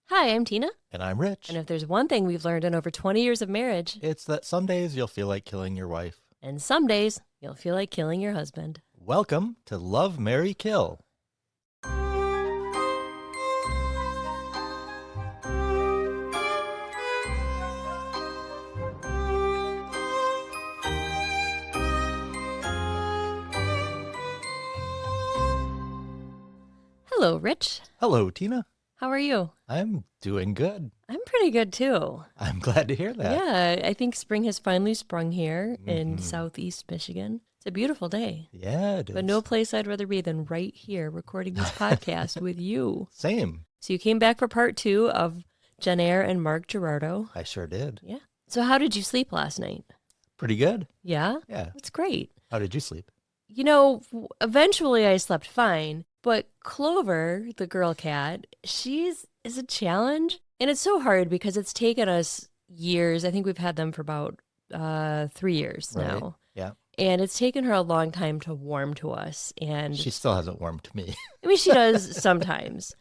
Hi, I'm Tina. And I'm Rich. And if there's one thing we've learned in over 20 years of marriage, It's that some days you'll feel like killing your wife. and some days you'll feel like killing your husband. Welcome to Love, Marry, Kill. Hello, Rich. Hello, Tina. How are you? I'm doing good. I'm pretty good too. I'm glad to hear that. Yeah, I think spring has finally sprung here in southeast Michigan. It's a beautiful day. Yeah, it is. But no place I'd rather be than right here recording this podcast with you. Same. So you came back for part 2 of Jennair and Mark Gerardot. I sure did. Yeah. So how did you sleep last night? Pretty good. Yeah? Yeah. That's great. How did you sleep? You know, eventually I slept fine, but Clover, the girl cat, is a challenge. And it's so hard because it's taken us years. I think we've had them for about 3 years now. Yeah. And it's taken her a long time to warm to us. And She still hasn't warmed to me. I mean, she does sometimes.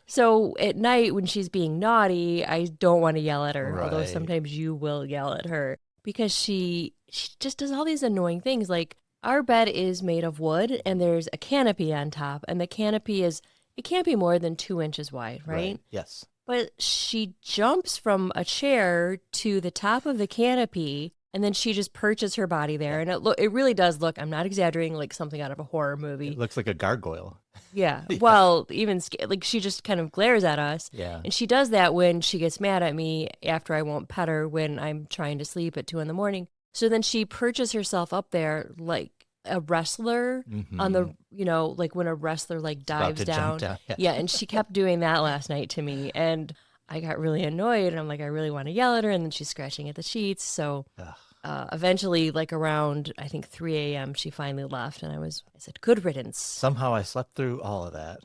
So at night when she's being naughty, I don't want to yell at her, although Right. sometimes you will yell at her because she just does all these annoying things. Like our bed is made of wood and there's a canopy on top, and the canopy it can't be more than 2 inches wide, right? Yes. But she jumps from a chair to the top of the canopy, and then she just perches her body there. And it really does look, I'm not exaggerating, like something out of a horror movie. It looks like a gargoyle. Yeah. Well, even like she just kind of glares at us. Yeah. And she does that when she gets mad at me after I won't pet her when I'm trying to sleep at 2 a.m. So then she perches herself up there like a wrestler on the, like when a wrestler like dives About to down. jump down. Yeah. Yeah. And she kept doing that last night to me. And I got really annoyed. And I'm like, I really want to yell at her. And then she's scratching at the sheets. So Ugh. eventually, like around, I think 3 a.m., she finally left. And I said, good riddance. Somehow I slept through all of that.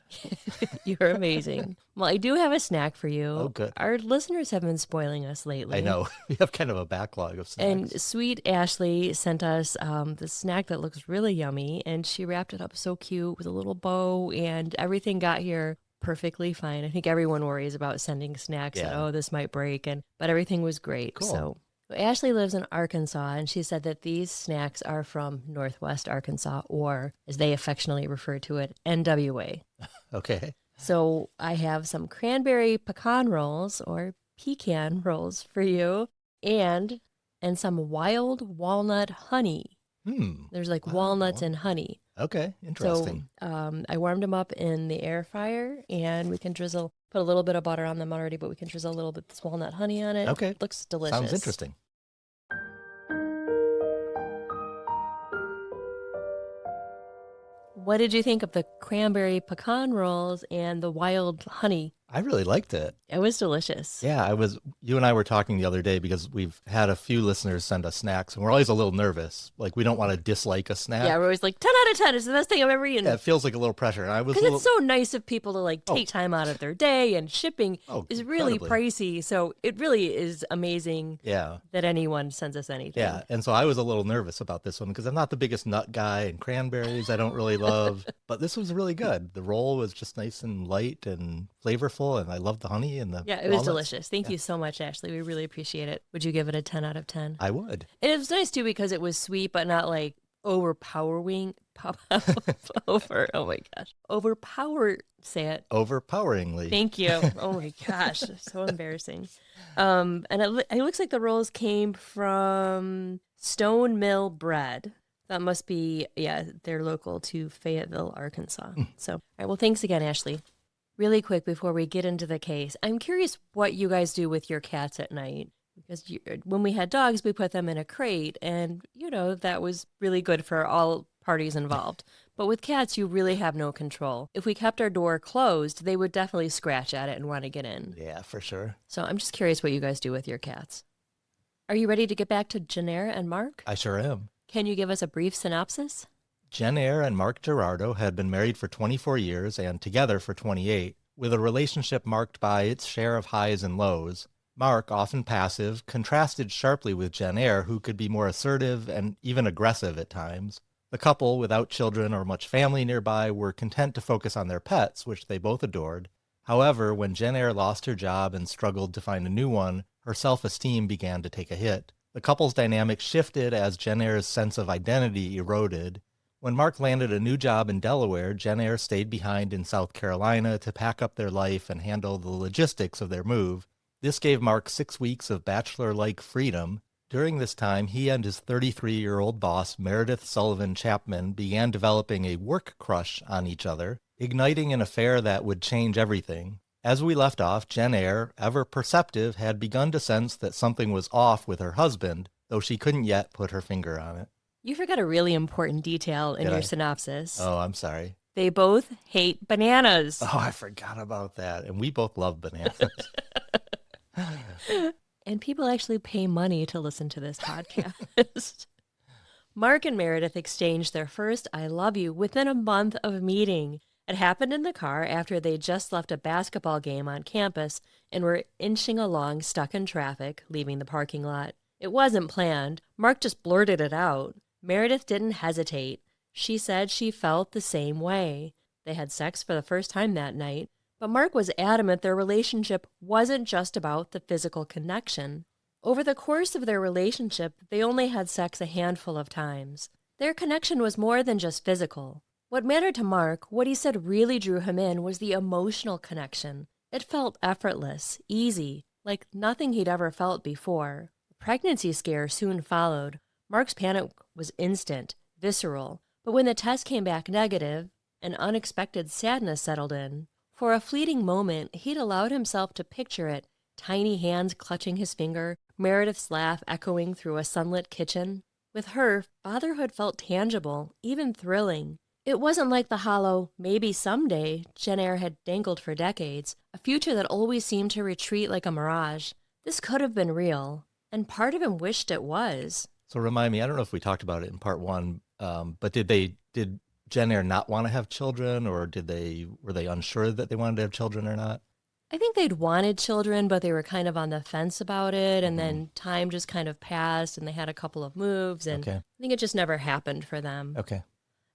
You're amazing. Well, I do have a snack for you. Oh, good. Our listeners have been spoiling us lately. I know. We have kind of a backlog of snacks. And sweet Ashley sent us the snack that looks really yummy, and she wrapped it up so cute with a little bow, and everything got here perfectly fine. I think everyone worries about sending snacks that, Yeah. this might break, but everything was great. Cool. So Ashley lives in Arkansas, and she said that these snacks are from Northwest Arkansas, or as they affectionately refer to it, NWA. Okay. So I have some cranberry pecan rolls or pecan rolls for you, and some wild walnut honey. There's like Wow. walnuts and honey. Okay. Interesting. So I warmed them up in the air fryer, and we can put a little bit of butter on them already, but we can drizzle a little bit of this walnut honey on it. Okay. It looks delicious. Sounds interesting. What did you think of the cranberry pecan rolls and the wild honey? I really liked it. It was delicious. Yeah, you and I were talking the other day because we've had a few listeners send us snacks and we're always a little nervous. Like we don't want to dislike a snack. Yeah, we're always like 10 out of 10. It's the best thing I've ever eaten. Yeah, it feels like a little pressure. And I was Because it's so nice of people to like take Oh. time out of their day, and shipping is really incredibly. pricey. So it really is amazing Yeah. that anyone sends us anything. Yeah. And so I was a little nervous about this one because I'm not the biggest nut guy, and cranberries I don't really love. But this was really good. The roll was just nice and light and flavorful, and I loved the honey and the Yeah, it was walnuts. delicious. Thank you so much, Ashley. We really appreciate it. Would you give it a 10 out of 10? I would. And it was nice too because it was sweet, but not like overpowering. Say it. Overpoweringly. Thank you. Oh my gosh, so embarrassing. And it looks like the rolls came from Stone Mill Bread. That must be, they're local to Fayetteville, Arkansas. So, all right, well, thanks again, Ashley. Really quick before we get into the case, I'm curious what you guys do with your cats at night. Because when we had dogs, we put them in a crate, and, that was really good for all parties involved. But with cats, you really have no control. If we kept our door closed, they would definitely scratch at it and want to get in. Yeah, for sure. So I'm just curious what you guys do with your cats. Are you ready to get back to Jennair and Mark? I sure am. Can you give us a brief synopsis? Jennair and Mark Gerardot had been married for 24 years and together for 28, with a relationship marked by its share of highs and lows. Mark, often passive, contrasted sharply with Jennair, who could be more assertive and even aggressive at times. The couple, without children or much family nearby, were content to focus on their pets, which they both adored. However, when Jennair lost her job and struggled to find a new one, her self-esteem began to take a hit. The couple's dynamic shifted as Jennair's sense of identity eroded. When Mark landed a new job in Delaware, Jennair stayed behind in South Carolina to pack up their life and handle the logistics of their move. This gave Mark 6 weeks of bachelor-like freedom. During this time, he and his 33-year-old boss, Meredith Sullivan Chapman, began developing a work crush on each other, igniting an affair that would change everything. As we left off, Jennair, ever perceptive, had begun to sense that something was off with her husband, though she couldn't yet put her finger on it. You forgot a really important detail in your synopsis. Oh, I'm sorry. They both hate bananas. Oh, I forgot about that. And we both love bananas. And people actually pay money to listen to this podcast. Mark and Meredith exchanged their first I love you within a month of meeting. It happened in the car after they just left a basketball game on campus and were inching along stuck in traffic, leaving the parking lot. It wasn't planned. Mark just blurted it out. Meredith didn't hesitate. She said she felt the same way. They had sex for the first time that night, but Mark was adamant their relationship wasn't just about the physical connection. Over the course of their relationship, they only had sex a handful of times. Their connection was more than just physical. What mattered to Mark, what he said really drew him in, was the emotional connection. It felt effortless, easy, like nothing he'd ever felt before. The pregnancy scare soon followed. Mark's panic was instant, visceral, but when the test came back negative, an unexpected sadness settled in. For a fleeting moment, he'd allowed himself to picture it, tiny hands clutching his finger, Meredith's laugh echoing through a sunlit kitchen. With her, fatherhood felt tangible, even thrilling. It wasn't like the hollow, maybe someday, Jennair had dangled for decades, a future that always seemed to retreat like a mirage. This could have been real, and part of him wished it was. So remind me, I don't know if we talked about it in part one, but did Jennair not want to have children, or were they unsure that they wanted to have children or not? I think they'd wanted children, but they were kind of on the fence about it, and then time just kind of passed, and they had a couple of moves, and I think it just never happened for them. Okay.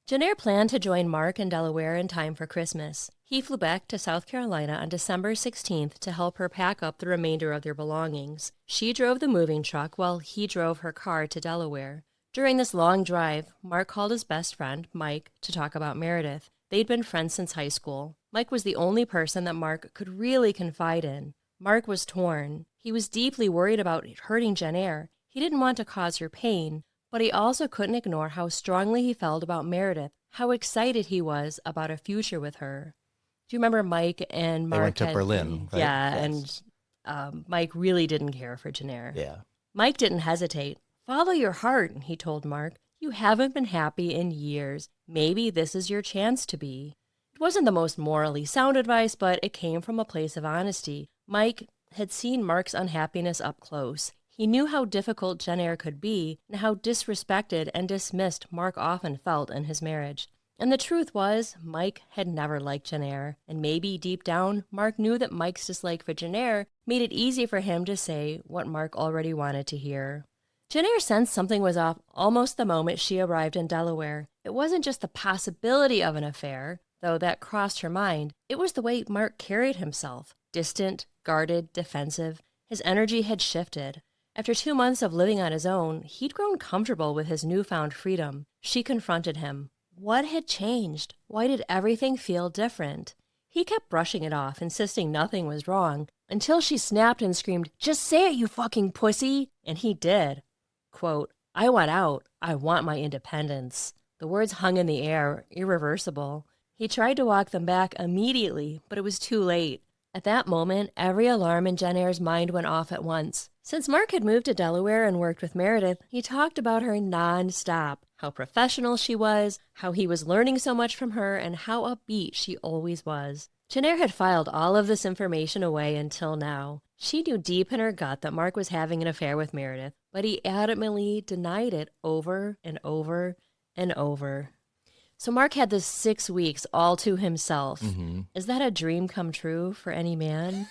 Jennair planned to join Mark in Delaware in time for Christmas. He flew back to South Carolina on December 16th to help her pack up the remainder of their belongings. She drove the moving truck while he drove her car to Delaware. During this long drive, Mark called his best friend, Mike, to talk about Meredith. They'd been friends since high school. Mike was the only person that Mark could really confide in. Mark was torn. He was deeply worried about hurting Jennair. He didn't want to cause her pain, but he also couldn't ignore how strongly he felt about Meredith, how excited he was about a future with her. Do you remember Mike and Mark? They went to Berlin, right? Yeah, yes. And Mike really didn't care for Jennair. Yeah. Mike didn't hesitate. Follow your heart, he told Mark. You haven't been happy in years. Maybe this is your chance to be. It wasn't the most morally sound advice, but it came from a place of honesty. Mike had seen Mark's unhappiness up close. He knew how difficult Jennair could be and how disrespected and dismissed Mark often felt in his marriage. And the truth was, Mike had never liked Jennair, and maybe deep down, Mark knew that Mike's dislike for Jennair made it easy for him to say what Mark already wanted to hear. Jennair sensed something was off almost the moment she arrived in Delaware. It wasn't just the possibility of an affair, though that crossed her mind. It was the way Mark carried himself. Distant, guarded, defensive. His energy had shifted. After 2 months of living on his own, he'd grown comfortable with his newfound freedom. She confronted him. What had changed? Why did everything feel different? He kept brushing it off, insisting nothing was wrong, until she snapped and screamed, "Just say it, you fucking pussy!" And he did. Quote, "I want out. I want my independence." The words hung in the air, irreversible. He tried to walk them back immediately, but it was too late. At that moment, every alarm in Jennair's mind went off at once. Since Mark had moved to Delaware and worked with Meredith, he talked about her non-stop, how professional she was, how he was learning so much from her, and how upbeat she always was. Jennair had filed all of this information away until now. She knew deep in her gut that Mark was having an affair with Meredith, but he adamantly denied it over and over and over. So Mark had this 6 weeks all to himself. Mm-hmm. Is that a dream come true for any man?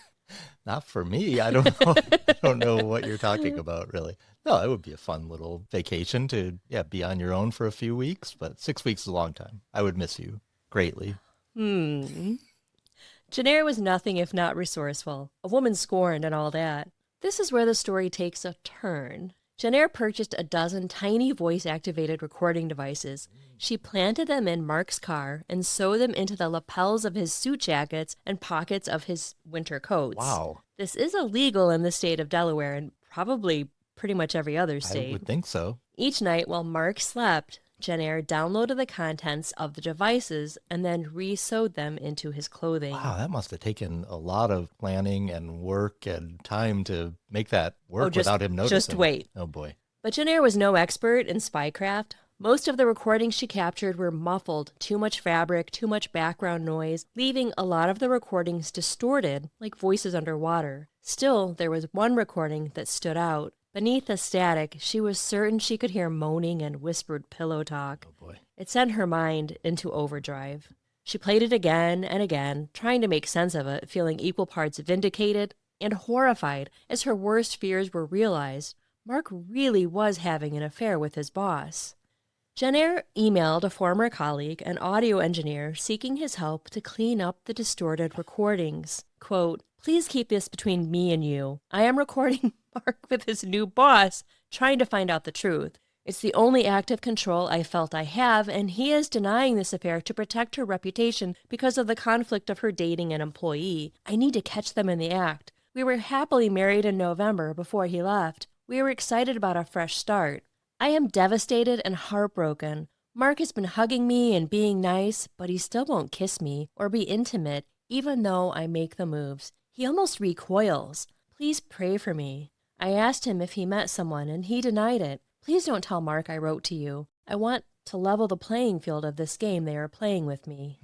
Not for me. I don't know. I don't know what you're talking about, really. No, it would be a fun little vacation to be on your own for a few weeks, but 6 weeks is a long time. I would miss you greatly. Jennair was nothing if not resourceful, a woman scorned and all that. This is where the story takes a turn. Jennair purchased a dozen tiny voice-activated recording devices. She planted them in Mark's car and sewed them into the lapels of his suit jackets and pockets of his winter coats. Wow. This is illegal in the state of Delaware and probably pretty much every other state. I would think so. Each night while Mark slept, Jennair downloaded the contents of the devices and then re-sewed them into his clothing. Wow, that must have taken a lot of planning and work and time to make that work without him noticing. Just wait. Oh, boy. But Jennair was no expert in spycraft. Most of the recordings she captured were muffled, too much fabric, too much background noise, leaving a lot of the recordings distorted, like voices underwater. Still, there was one recording that stood out. Beneath the static, she was certain she could hear moaning and whispered pillow talk. Oh, boy. It sent her mind into overdrive. She played it again and again, trying to make sense of it, feeling equal parts vindicated and horrified as her worst fears were realized. Mark really was having an affair with his boss. Jennair emailed a former colleague, an audio engineer, seeking his help to clean up the distorted recordings. Quote, "Please keep this between me and you. I am recording Mark with his new boss, trying to find out the truth. It's the only active control I felt I have, and he is denying this affair to protect her reputation because of the conflict of her dating an employee. I need to catch them in the act. We were happily married in November before he left. We were excited about a fresh start. I am devastated and heartbroken. Mark has been hugging me and being nice, but he still won't kiss me or be intimate, even though I make the moves. He almost recoils. Please pray for me. I asked him if he met someone, and he denied it. Please don't tell Mark I wrote to you. I want to level the playing field of this game they are playing with me."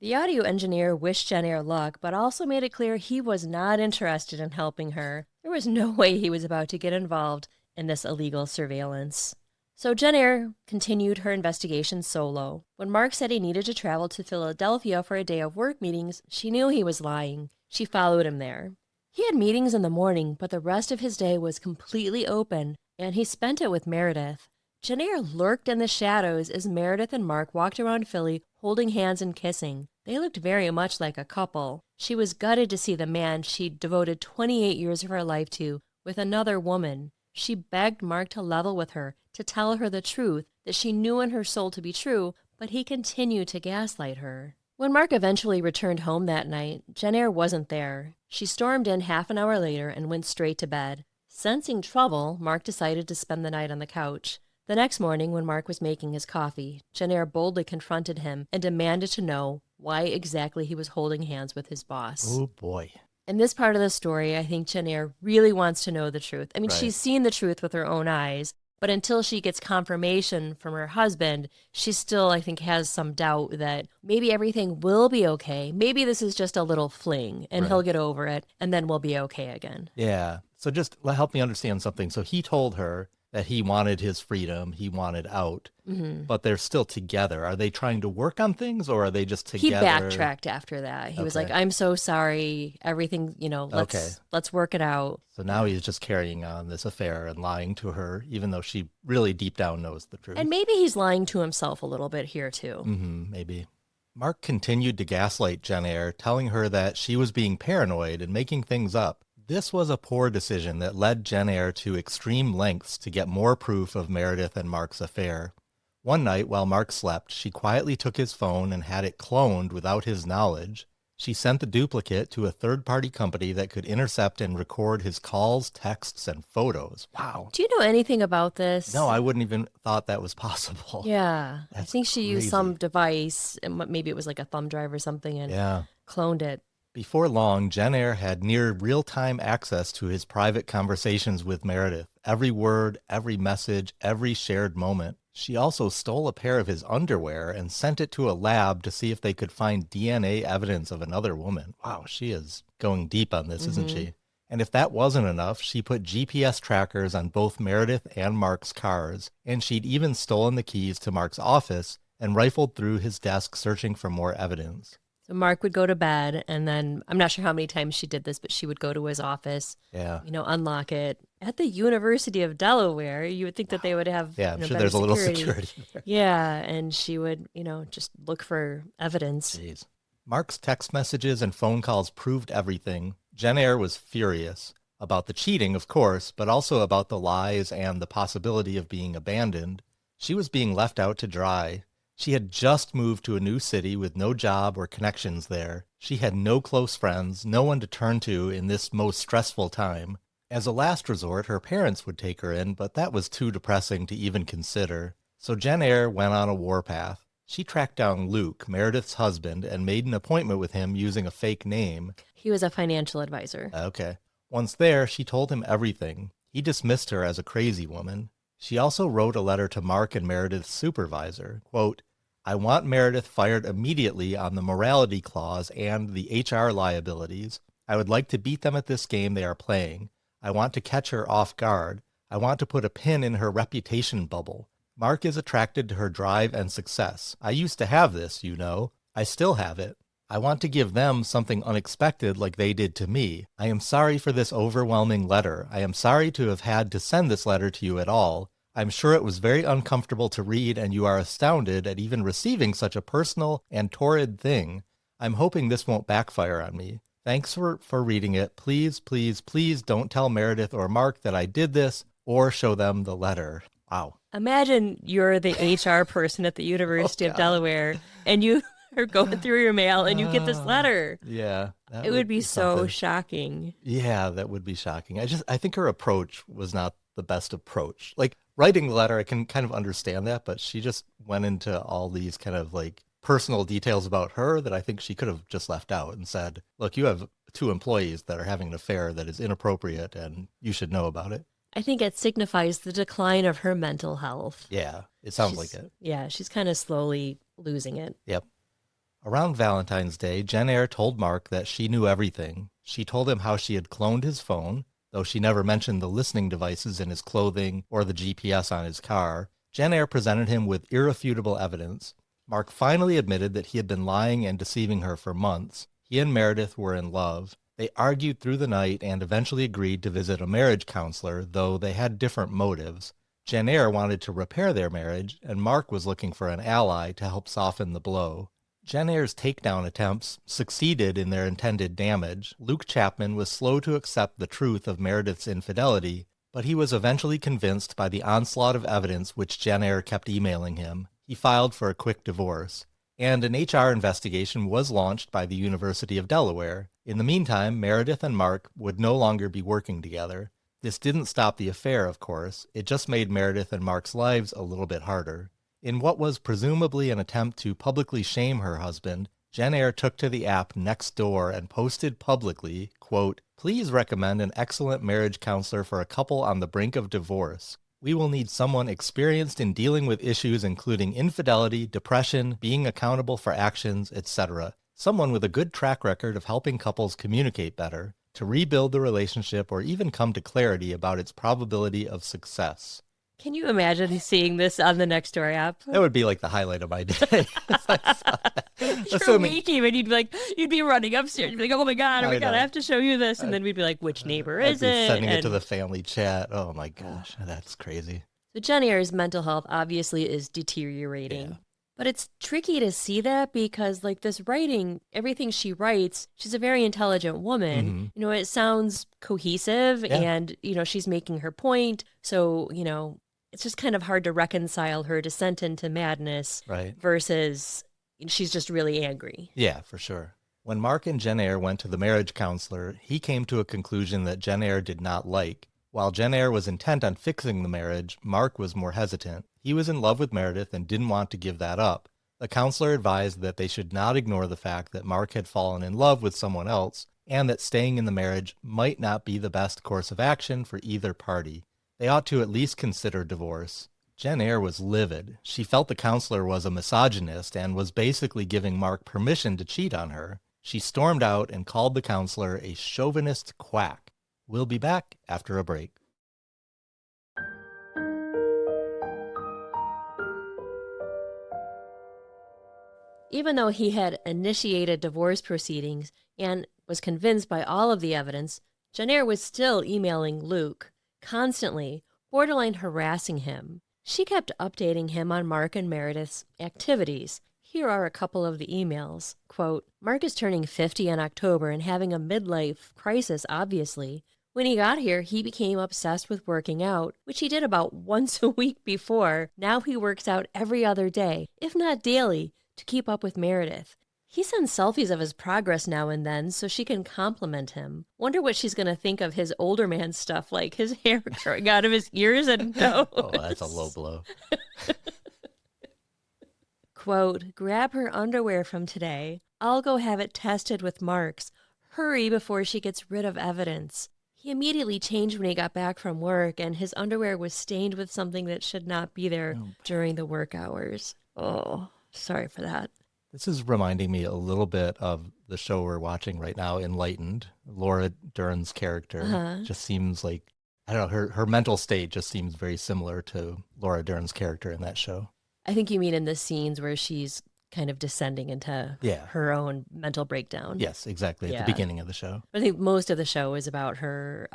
The audio engineer wished Jennair luck, but also made it clear he was not interested in helping her. There was no way he was about to get involved in this illegal surveillance. So Jennair continued her investigation solo. When Mark said he needed to travel to Philadelphia for a day of work meetings, she knew he was lying. She followed him there. He had meetings in the morning, but the rest of his day was completely open, and he spent it with Meredith. Jennair lurked in the shadows as Meredith and Mark walked around Philly, holding hands and kissing. They looked very much like a couple. She was gutted to see the man she'd devoted 28 years of her life to with another woman. She begged Mark to level with her, to tell her the truth that she knew in her soul to be true, but he continued to gaslight her. When Mark eventually returned home that night, Jennair wasn't there. She stormed in half an hour later and went straight to bed. Sensing trouble, Mark decided to spend the night on the couch. The next morning, when Mark was making his coffee, Jennair boldly confronted him and demanded to know why exactly he was holding hands with his boss. Oh, boy. In this part of the story, I think Jennair really wants to know the truth. I mean, Right. She's seen the truth with her own eyes, but until she gets confirmation from her husband, she still, I think, has some doubt that maybe everything will be okay. Maybe this is just a little fling, and he'll get over it, and then we'll be okay again. Yeah. So just help me understand something. So he told her that he wanted his freedom, he wanted out, but they're still together. Are they trying to work on things, or are they just He together? backtracked after that. He was like, "I'm so sorry. Everything, let's work it out." So now he's just carrying on this affair and lying to her, even though she really deep down knows the truth. And maybe he's lying to himself a little bit here, too. Maybe. Mark continued to gaslight Jennair, telling her that she was being paranoid and making things up. This was a poor decision that led Jennair to extreme lengths to get more proof of Meredith and Mark's affair. One night, while Mark slept, she quietly took his phone and had it cloned without his knowledge. She sent the duplicate to a third-party company that could intercept and record his calls, texts, and photos. Wow. Do you know anything about this? No, I wouldn't even thought that was possible. Yeah. I That's think she used crazy. some device, maybe it was like a thumb drive or something, and cloned it. Before long, Jennair had near real-time access to his private conversations with Meredith. Every word, every message, every shared moment. She also stole a pair of his underwear and sent it to a lab to see if they could find DNA evidence of another woman. Wow, she is going deep on this, isn't she? And if that wasn't enough, she put GPS trackers on both Meredith and Mark's cars, and she'd even stolen the keys to Mark's office and rifled through his desk searching for more evidence. So Mark would go to bed, and then I'm not sure how many times she did this, but she would go to his office, unlock it. At the University of Delaware, you would think that they would have I'm sure better there's a little security there. Yeah, and she would, just look for evidence. Jeez. Mark's text messages and phone calls proved everything. Jennair was furious. About the cheating, of course, but also about the lies and the possibility of being abandoned. She was being left out to dry. She had just moved to a new city with no job or connections there. She had no close friends, no one to turn to in this most stressful time. As a last resort, her parents would take her in, but that was too depressing to even consider. So Jennair went on a warpath. She tracked down Luke, Meredith's husband, and made an appointment with him using a fake name. He was a financial advisor. Okay. Once there, she told him everything. He dismissed her as a crazy woman. She also wrote a letter to Mark and Meredith's supervisor. Quote, I want Meredith fired immediately on the morality clause and the HR liabilities. I would like to beat them at this game they are playing. I want to catch her off guard. I want to put a pin in her reputation bubble. Mark is attracted to her drive and success. I used to have this, you know. I still have it. I want to give them something unexpected like they did to me. I am sorry for this overwhelming letter. I am sorry to have had to send this letter to you at all. I'm sure it was very uncomfortable to read, and you are astounded at even receiving such a personal and torrid thing. I'm hoping this won't backfire on me. Thanks for reading it. Please, please, please don't tell Meredith or Mark that I did this or show them the letter. Wow. Imagine you're the HR person at the University of Delaware, and you are going through your mail and you get this letter. Yeah. It would be so shocking. Yeah, that would be shocking. I think her approach was not the best approach. Like, writing the letter, I can kind of understand that, but she just went into all these kind of like personal details about her that I think she could have just left out and said, look, you have 2 employees that are having an affair that is inappropriate and you should know about it. I think it signifies the decline of her mental health. Yeah, it sounds like it. Yeah, she's kind of slowly losing it. Yep. Around Valentine's Day, Jennair told Mark that she knew everything. She told him how she had cloned his phone, though she never mentioned the listening devices in his clothing or the GPS on his car. Jennair presented him with irrefutable evidence. Mark finally admitted that he had been lying and deceiving her for months. He and Meredith were in love. They argued through the night and eventually agreed to visit a marriage counselor, though they had different motives. Jennair wanted to repair their marriage, and Mark was looking for an ally to help soften the blow. Jennair's takedown attempts succeeded in their intended damage. Luke Chapman was slow to accept the truth of Meredith's infidelity, but he was eventually convinced by the onslaught of evidence which Jennair kept emailing him. He filed for a quick divorce, and an HR investigation was launched by the University of Delaware. In the meantime, Meredith and Mark would no longer be working together. This didn't stop the affair, of course. It just made Meredith and Mark's lives a little bit harder. In what was presumably an attempt to publicly shame her husband, Jennair took to the app Nextdoor and posted publicly, quote, "Please recommend an excellent marriage counselor for a couple on the brink of divorce. We will need someone experienced in dealing with issues including infidelity, depression, being accountable for actions, etc. Someone with a good track record of helping couples communicate better, to rebuild the relationship or even come to clarity about its probability of success." Can you imagine seeing this on the Nextdoor app? That would be like the highlight of my day. You're waking and you'd be running upstairs. You'd be like, oh my God, I have to show you this. And then we'd be like, which neighbor is it? Sending it to the family chat. Oh my gosh, that's crazy. So Jennair's mental health obviously is deteriorating. Yeah. But it's tricky to see that because like this writing, everything she writes, she's a very intelligent woman. Mm-hmm. You know, it sounds cohesive and, you know, she's making her point. So, you know, it's just kind of hard to reconcile her descent into madness versus she's just really angry. Yeah, for sure. When Mark and Jennair went to the marriage counselor, he came to a conclusion that Jennair did not like. While Jennair was intent on fixing the marriage, Mark was more hesitant. He was in love with Meredith and didn't want to give that up. The counselor advised that they should not ignore the fact that Mark had fallen in love with someone else and that staying in the marriage might not be the best course of action for either party. They ought to at least consider divorce. Jennair was livid. She felt the counselor was a misogynist and was basically giving Mark permission to cheat on her. She stormed out and called the counselor a chauvinist quack. We'll be back after a break. Even though he had initiated divorce proceedings and was convinced by all of the evidence, Jennair was still emailing Luke, constantly, borderline harassing him. She kept updating him on Mark and Meredith's activities. Here are a couple of the emails. Quote, Mark is turning 50 in October and having a midlife crisis, obviously. When he got here, he became obsessed with working out, which he did about once a week before. Now he works out every other day, if not daily, to keep up with Meredith. He sends selfies of his progress now and then so she can compliment him. Wonder what she's going to think of his older man stuff, like his hair growing out of his ears and nose. Oh, that's a low blow. Quote, grab her underwear from today. I'll go have it tested with Mark's. Hurry before she gets rid of evidence. He immediately changed when he got back from work, and his underwear was stained with something that should not be there during the work hours. Oh, sorry for that. This is reminding me a little bit of the show we're watching right now, Enlightened. Laura Dern's character just seems like, I don't know, her mental state just seems very similar to Laura Dern's character in that show. I think you mean in the scenes where she's kind of descending into her own mental breakdown. Yes, exactly, at the beginning of the show. I think most of the show is about her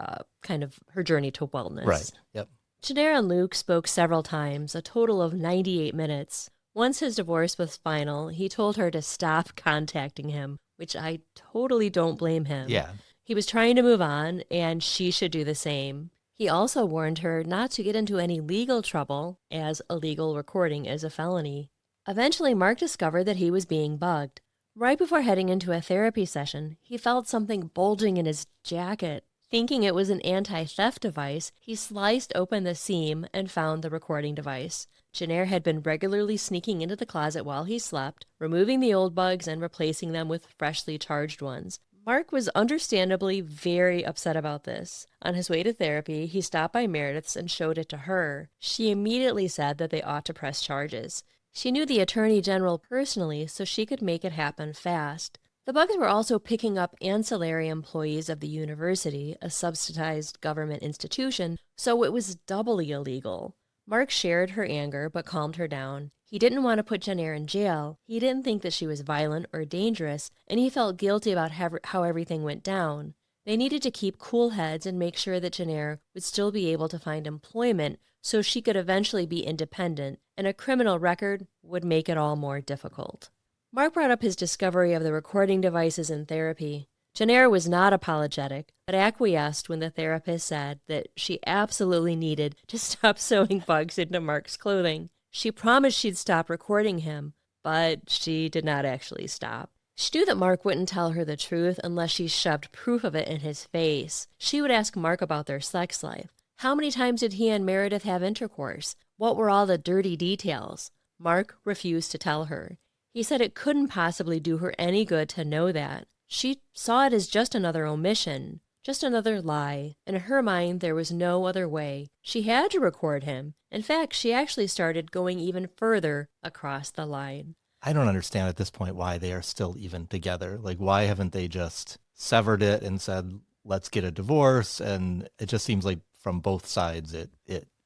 kind of her journey to wellness. Right, yep. Jennair and Luke spoke several times, a total of 98 minutes. Once his divorce was final, he told her to stop contacting him, which I totally don't blame him. Yeah. He was trying to move on, and she should do the same. He also warned her not to get into any legal trouble, as illegal recording is a felony. Eventually, Mark discovered that he was being bugged. Right before heading into a therapy session, he felt something bulging in his jacket. Thinking it was an anti-theft device, he sliced open the seam and found the recording device. Jennair had been regularly sneaking into the closet while he slept, removing the old bugs and replacing them with freshly charged ones. Mark was understandably very upset about this. On his way to therapy, he stopped by Meredith's and showed it to her. She immediately said that they ought to press charges. She knew the Attorney General personally, so she could make it happen fast. The bugs were also picking up ancillary employees of the university, a subsidized government institution, so it was doubly illegal. Mark shared her anger, but calmed her down. He didn't want to put Jennair in jail. He didn't think that she was violent or dangerous, and he felt guilty about how everything went down. They needed to keep cool heads and make sure that Jennair would still be able to find employment so she could eventually be independent, and a criminal record would make it all more difficult. Mark brought up his discovery of the recording devices in therapy. Jennair was not apologetic, but acquiesced when the therapist said that she absolutely needed to stop sewing bugs into Mark's clothing. She promised she'd stop recording him, but she did not actually stop. She knew that Mark wouldn't tell her the truth unless she shoved proof of it in his face. She would ask Mark about their sex life. How many times did he and Meredith have intercourse? What were all the dirty details? Mark refused to tell her. He said it couldn't possibly do her any good to know that. She saw it as just another omission, just another lie. In her mind, there was no other way. She had to record him. In fact, she actually started going even further across the line. I don't understand at this point why they are still even together. Like, why haven't they just severed it and said, let's get a divorce? And it just seems like from both sides,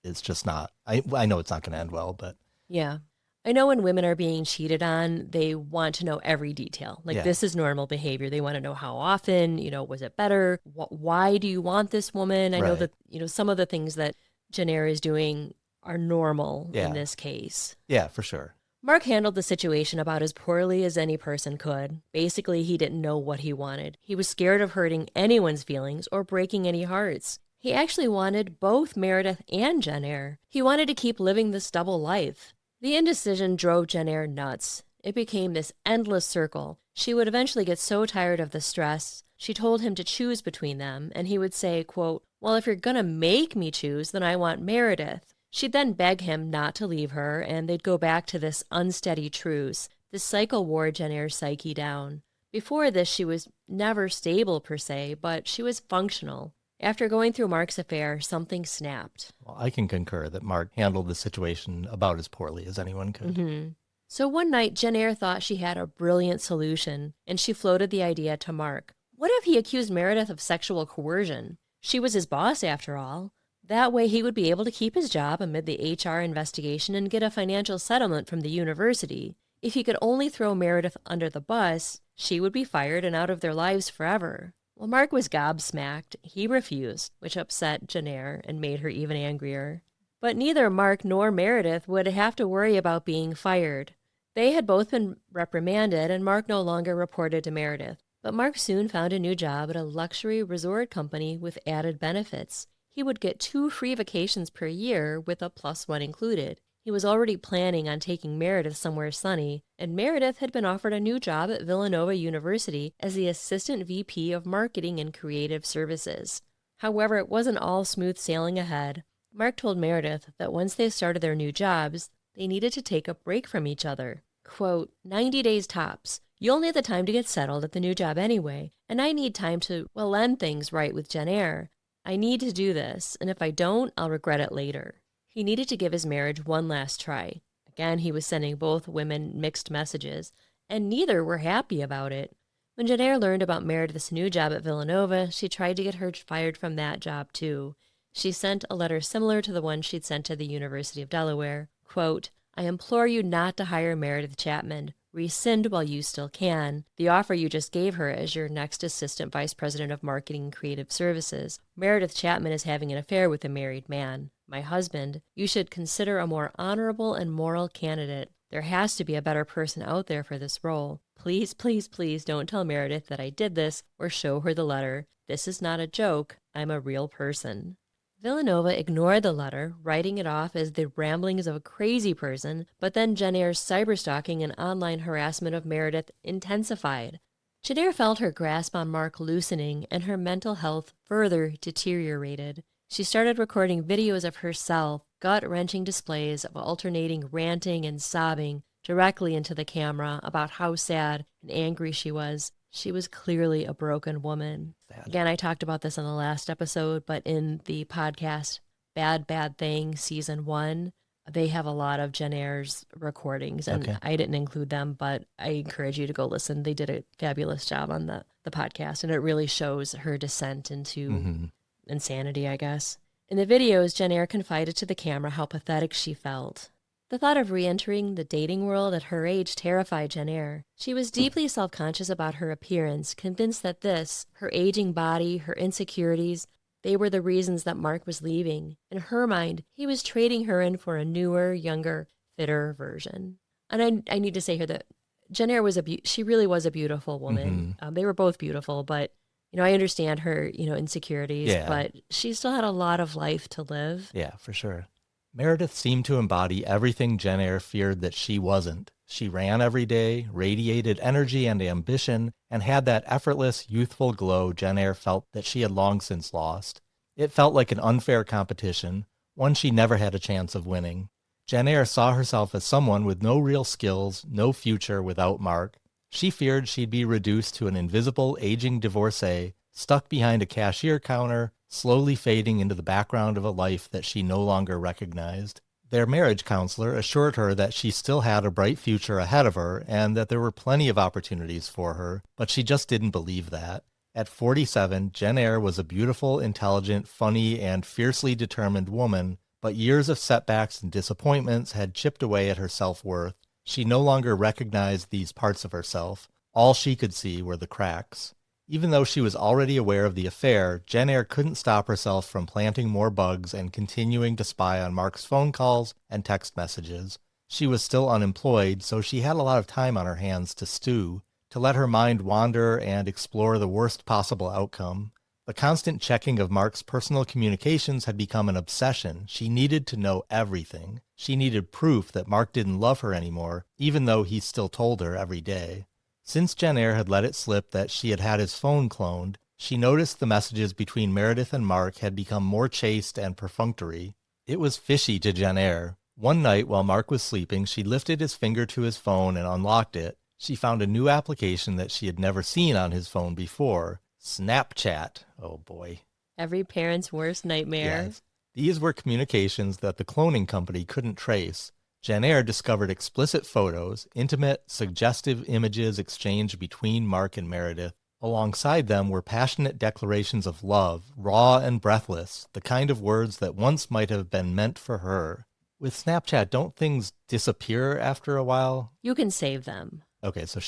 it's just not. I know it's not going to end well, but. Yeah. I know when women are being cheated on, they want to know every detail. Like, this is normal behavior. They want to know how often, was it better? Why do you want this woman? I know that, some of the things that Jennair is doing are normal in this case. Yeah, for sure. Mark handled the situation about as poorly as any person could. Basically, he didn't know what he wanted. He was scared of hurting anyone's feelings or breaking any hearts. He actually wanted both Meredith and Jennair. He wanted to keep living this double life. The indecision drove Jennair nuts. It became this endless circle. She would eventually get so tired of the stress, she told him to choose between them, and he would say, quote, well, if you're gonna make me choose, then I want Meredith. She'd then beg him not to leave her, and they'd go back to this unsteady truce. This cycle wore Jennair's psyche down. Before this, she was never stable per se, but she was functional. After going through Mark's affair, something snapped. Well, I can concur that Mark handled the situation about as poorly as anyone could. Mm-hmm. So one night, Jennair thought she had a brilliant solution, and she floated the idea to Mark. What if he accused Meredith of sexual coercion? She was his boss, after all. That way, he would be able to keep his job amid the HR investigation and get a financial settlement from the university. If he could only throw Meredith under the bus, she would be fired and out of their lives forever. Well, Mark was gobsmacked. He refused, which upset Jennair and made her even angrier. But neither Mark nor Meredith would have to worry about being fired. They had both been reprimanded, and Mark no longer reported to Meredith. But Mark soon found a new job at a luxury resort company with added benefits. He would get 2 free vacations per year with a +1 included. He was already planning on taking Meredith somewhere sunny, and Meredith had been offered a new job at Villanova University as the Assistant VP of Marketing and Creative Services. However, it wasn't all smooth sailing ahead. Mark told Meredith that once they started their new jobs, they needed to take a break from each other. Quote, 90 days tops. You'll need the time to get settled at the new job anyway, and I need time to, end things right with Jennair. I need to do this, and if I don't, I'll regret it later. He needed to give his marriage one last try. Again, he was sending both women mixed messages, and neither were happy about it. When Jennair learned about Meredith's new job at Villanova, she tried to get her fired from that job too. She sent a letter similar to the one she'd sent to the University of Delaware. Quote, I implore you not to hire Meredith Chapman. Rescind while you still can the offer you just gave her as your next Assistant Vice President of Marketing and Creative Services. Meredith Chapman is having an affair with a married man. My husband. You should consider a more honorable and moral candidate. There has to be a better person out there for this role. Please, please, please don't tell Meredith that I did this or show her the letter. This is not a joke. I'm a real person. Villanova ignored the letter, writing it off as the ramblings of a crazy person, but then Jennair's cyberstalking and online harassment of Meredith intensified. Jennair felt her grasp on Mark loosening, and her mental health further deteriorated. She started recording videos of herself, gut-wrenching displays of alternating ranting and sobbing directly into the camera about how sad and angry she was. She was clearly a broken woman. Sad. Again, I talked about this in the last episode, but in the podcast Bad Bad Thing Season 1, they have a lot of Jennair's recordings, and I didn't include them, but I encourage you to go listen. They did a fabulous job on the podcast, and it really shows her descent into insanity, I guess. In the videos, Jennair confided to the camera how pathetic she felt. The thought of re-entering the dating world at her age terrified Jennair. She was deeply self-conscious about her appearance, convinced that this, her aging body, her insecurities, they were the reasons that Mark was leaving. In her mind, he was trading her in for a newer, younger, fitter version. And I need to say here that Jennair was she really was a beautiful woman. They were both beautiful, but I understand her, insecurities, but she still had a lot of life to live. Yeah, for sure. Meredith seemed to embody everything Jennair feared that she wasn't. She ran every day, radiated energy and ambition, and had that effortless, youthful glow Jennair felt that she had long since lost. It felt like an unfair competition, one she never had a chance of winning. Jennair saw herself as someone with no real skills, no future without Mark. She feared she'd be reduced to an invisible, aging divorcee, stuck behind a cashier counter, slowly fading into the background of a life that she no longer recognized. Their marriage counselor assured her that she still had a bright future ahead of her and that there were plenty of opportunities for her, but she just didn't believe that. At 47, Jennair was a beautiful, intelligent, funny, and fiercely determined woman, but years of setbacks and disappointments had chipped away at her self-worth. She no longer recognized these parts of herself. All she could see were the cracks. Even though she was already aware of the affair, Jennair couldn't stop herself from planting more bugs and continuing to spy on Mark's phone calls and text messages. She was still unemployed, so she had a lot of time on her hands to stew, to let her mind wander and explore the worst possible outcome. The constant checking of Mark's personal communications had become an obsession. She needed to know everything. She needed proof that Mark didn't love her anymore, even though he still told her every day. Since Jennair had let it slip that she had had his phone cloned, she noticed the messages between Meredith and Mark had become more chaste and perfunctory. It was fishy to Jennair. One night while Mark was sleeping, she lifted his finger to his phone and unlocked it. She found a new application that she had never seen on his phone before. Snapchat. Oh boy. Every parent's worst nightmare. Yes. These were communications that the cloning company couldn't trace. Jennair discovered explicit photos, intimate, suggestive images exchanged between Mark and Meredith. Alongside them were passionate declarations of love, raw and breathless, the kind of words that once might have been meant for her. With Snapchat, don't things disappear after a while? You can save them. Okay, so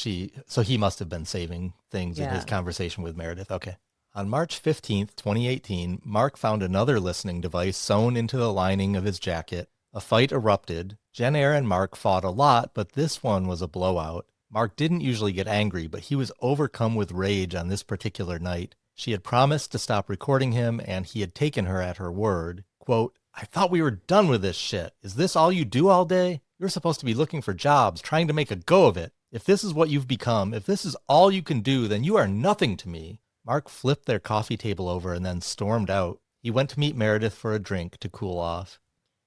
he must have been saving things in his conversation with Meredith. Okay. On March 15th, 2018, Mark found another listening device sewn into the lining of his jacket, A fight erupted. Jennair and Mark fought a lot, but this one was a blowout. Mark didn't usually get angry, but he was overcome with rage on this particular night. She had promised to stop recording him, and he had taken her at her word. Quote, "I thought we were done with this shit. Is this all you do all day? You're supposed to be looking for jobs, trying to make a go of it. If this is what you've become, if this is all you can do, then you are nothing to me." Mark flipped their coffee table over and then stormed out. He went to meet Meredith for a drink to cool off.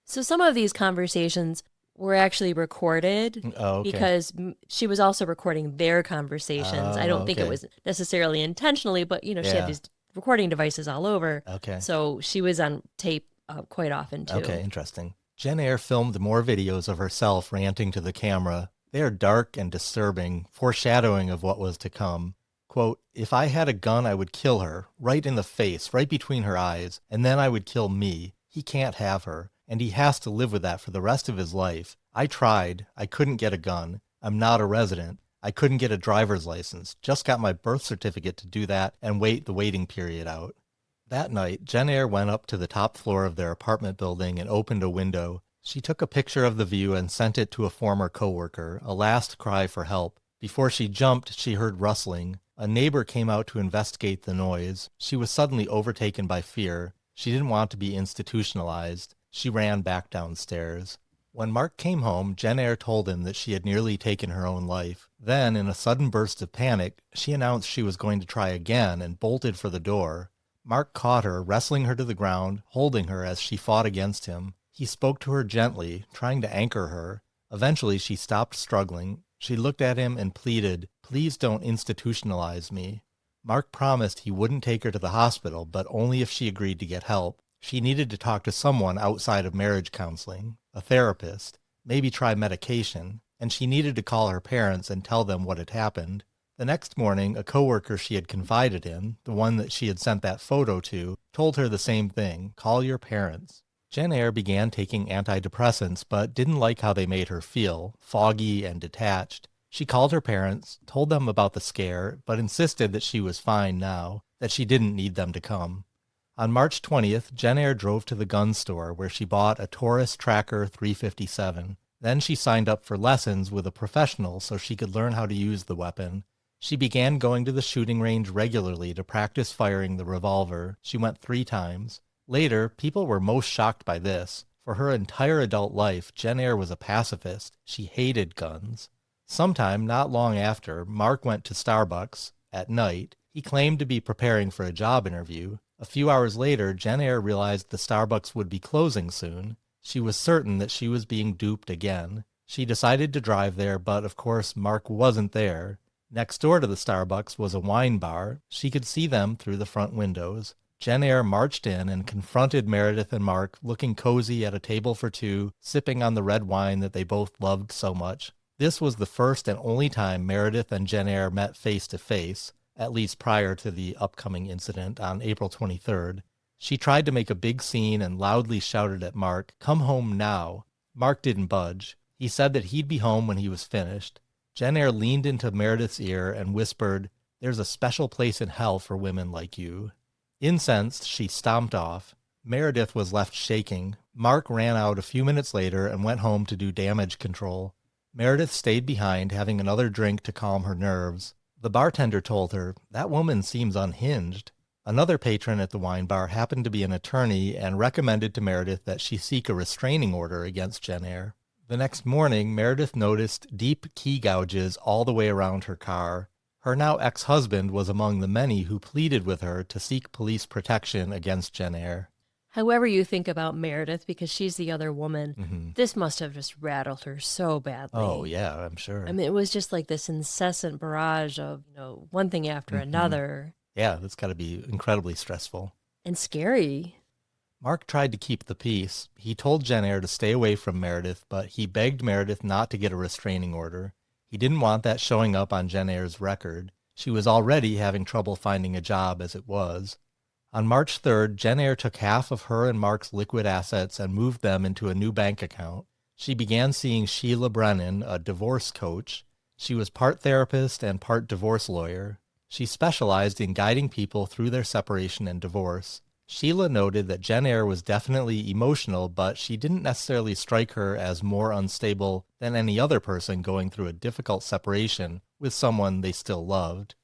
So some of these conversations were actually recorded because she was also recording their conversations. I don't think it was necessarily intentionally, but, she had these recording devices all over. Okay. So she was on tape quite often, too. Okay, interesting. Jennair filmed more videos of herself ranting to the camera. They are dark and disturbing, foreshadowing of what was to come. Quote, "If I had a gun, I would kill her, right in the face, right between her eyes, and then I would kill me. He can't have her, and he has to live with that for the rest of his life. I tried. I couldn't get a gun. I'm not a resident. I couldn't get a driver's license. Just got my birth certificate to do that and wait the waiting period out." That night, Jennair went up to the top floor of their apartment building and opened a window. She took a picture of the view and sent it to a former coworker, a last cry for help. Before she jumped, she heard rustling. A neighbor came out to investigate the noise. She was suddenly overtaken by fear. She didn't want to be institutionalized. She ran back downstairs. When Mark came home, Jennair told him that she had nearly taken her own life. Then, in a sudden burst of panic, she announced she was going to try again and bolted for the door. Mark caught her, wrestling her to the ground, holding her as she fought against him. He spoke to her gently, trying to anchor her. Eventually, she stopped struggling. She looked at him and pleaded, "Please don't institutionalize me." Mark promised he wouldn't take her to the hospital, but only if she agreed to get help. She needed to talk to someone outside of marriage counseling, a therapist, maybe try medication, and she needed to call her parents and tell them what had happened. The next morning, a coworker she had confided in, the one that she had sent that photo to, told her the same thing, call your parents. Jennair began taking antidepressants, but didn't like how they made her feel, foggy and detached. She called her parents, told them about the scare, but insisted that she was fine now, that she didn't need them to come. On March 20th, Jennair drove to the gun store where she bought a Taurus Tracker 357. Then she signed up for lessons with a professional so she could learn how to use the weapon. She began going to the shooting range regularly to practice firing the revolver. She went 3 times. Later, people were most shocked by this. For her entire adult life, Jennair was a pacifist. She hated guns. Sometime not long after, Mark went to Starbucks at night. He claimed to be preparing for a job interview. A few hours later, Jennair realized the Starbucks would be closing soon. She was certain that she was being duped again. She decided to drive there, but of course Mark wasn't there. Next door to the Starbucks was a wine bar. She could see them through the front windows. Jennair marched in and confronted Meredith and Mark, looking cozy at a table for 2, sipping on the red wine that they both loved so much. This was the first and only time Meredith and Jennair met face to face, at least prior to the upcoming incident on April 23rd. She tried to make a big scene and loudly shouted at Mark, "Come home now." Mark didn't budge. He said that he'd be home when he was finished. Jennair leaned into Meredith's ear and whispered, "There's a special place in hell for women like you." Incensed, she stomped off. Meredith was left shaking. Mark ran out a few minutes later and went home to do damage control. Meredith stayed behind, having another drink to calm her nerves. The bartender told her, "That woman seems unhinged." Another patron at the wine bar happened to be an attorney and recommended to Meredith that she seek a restraining order against Jennair. The next morning, Meredith noticed deep key gouges all the way around her car. Her now ex-husband was among the many who pleaded with her to seek police protection against Jennair. However you think about Meredith, because she's the other woman, this must have just rattled her so badly. Oh, yeah, I'm sure. I mean, it was just like this incessant barrage of, one thing after another. Yeah, that's got to be incredibly stressful. And scary. Mark tried to keep the peace. He told Jennair to stay away from Meredith, but he begged Meredith not to get a restraining order. He didn't want that showing up on Jennair's record. She was already having trouble finding a job as it was. On March 3rd, Jennair took half of her and Mark's liquid assets and moved them into a new bank account. She began seeing Sheila Brennan, a divorce coach. She was part therapist and part divorce lawyer. She specialized in guiding people through their separation and divorce. Sheila noted that Jennair was definitely emotional, but she didn't necessarily strike her as more unstable than any other person going through a difficult separation with someone they still loved.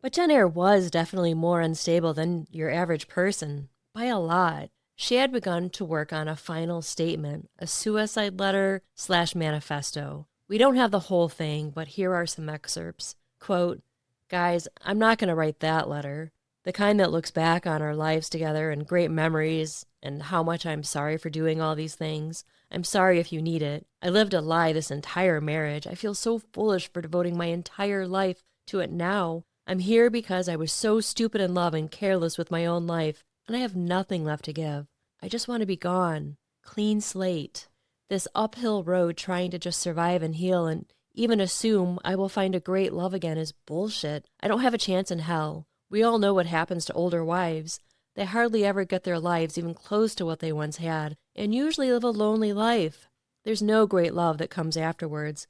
But Jennair was definitely more unstable than your average person, by a lot. She had begun to work on a final statement, a suicide letter/manifesto. We don't have the whole thing, but here are some excerpts. Quote, "Guys, I'm not going to write that letter. The kind that looks back on our lives together and great memories and how much I'm sorry for doing all these things. I'm sorry if you need it. I lived a lie this entire marriage. I feel so foolish for devoting my entire life to it now. I'm here because I was so stupid in love and careless with my own life, and I have nothing left to give. I just want to be gone. Clean slate. This uphill road trying to just survive and heal and even assume I will find a great love again is bullshit. I don't have a chance in hell. We all know what happens to older wives. They hardly ever get their lives even close to what they once had, and usually live a lonely life. There's no great love that comes afterwards.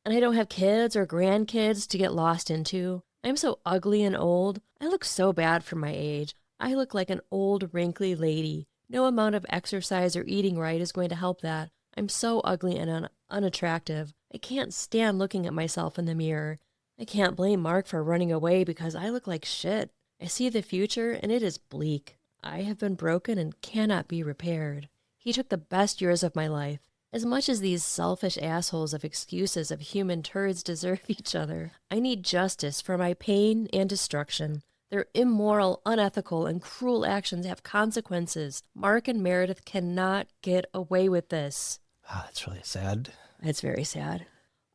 And I don't have kids or grandkids to get lost into. I'm so ugly and old. I look so bad for my age. I look like an old, wrinkly lady. No amount of exercise or eating right is going to help that. I'm so ugly and unattractive. I can't stand looking at myself in the mirror. I can't blame Mark for running away because I look like shit. I see the future and it is bleak. I have been broken and cannot be repaired. He took the best years of my life. As much as these selfish assholes of excuses of human turds deserve each other, I need justice for my pain and destruction. Their immoral, unethical, and cruel actions have consequences. Mark and Meredith cannot get away with this." Ah, that's really sad. It's very sad.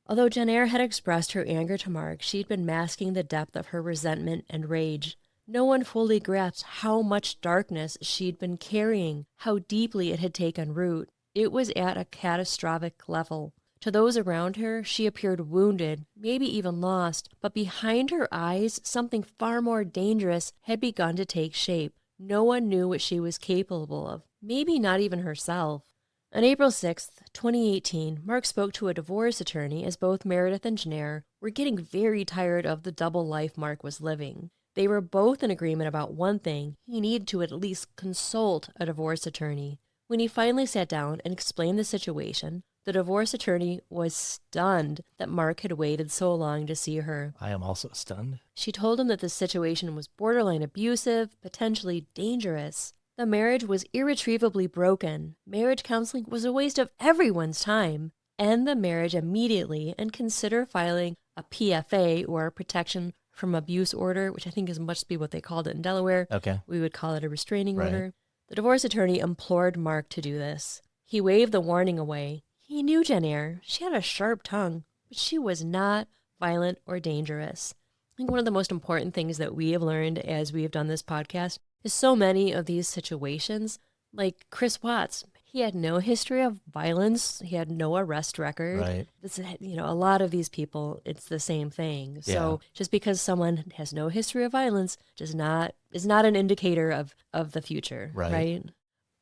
Although Jennair had expressed her anger to Mark, she'd been masking the depth of her resentment and rage. No one fully grasped how much darkness she'd been carrying, how deeply it had taken root. It was at a catastrophic level. To those around her, she appeared wounded, maybe even lost, but behind her eyes, something far more dangerous had begun to take shape. No one knew what she was capable of, maybe not even herself. On April 6th, 2018, Mark spoke to a divorce attorney as both Meredith and Jennair were getting very tired of the double life Mark was living. They were both in agreement about one thing: he needed to at least consult a divorce attorney. When he finally sat down and explained the situation, the divorce attorney was stunned that Mark had waited so long to see her. I am also stunned. She told him that the situation was borderline abusive, potentially dangerous. The marriage was irretrievably broken. Marriage counseling was a waste of everyone's time. End the marriage immediately and consider filing a PFA, or protection from abuse order, which I think must be what they called it in Delaware. Okay. We would call it a restraining Right. order. The divorce attorney implored Mark to do this. He waved the warning away. He knew Jennair. She had a sharp tongue, but she was not violent or dangerous. I think one of the most important things that we have learned as we have done this podcast is so many of these situations, like Chris Watts, he had no history of violence. He had no arrest record. Right. A lot of these people, it's the same thing. So just because someone has no history of violence is not an indicator of the future, right?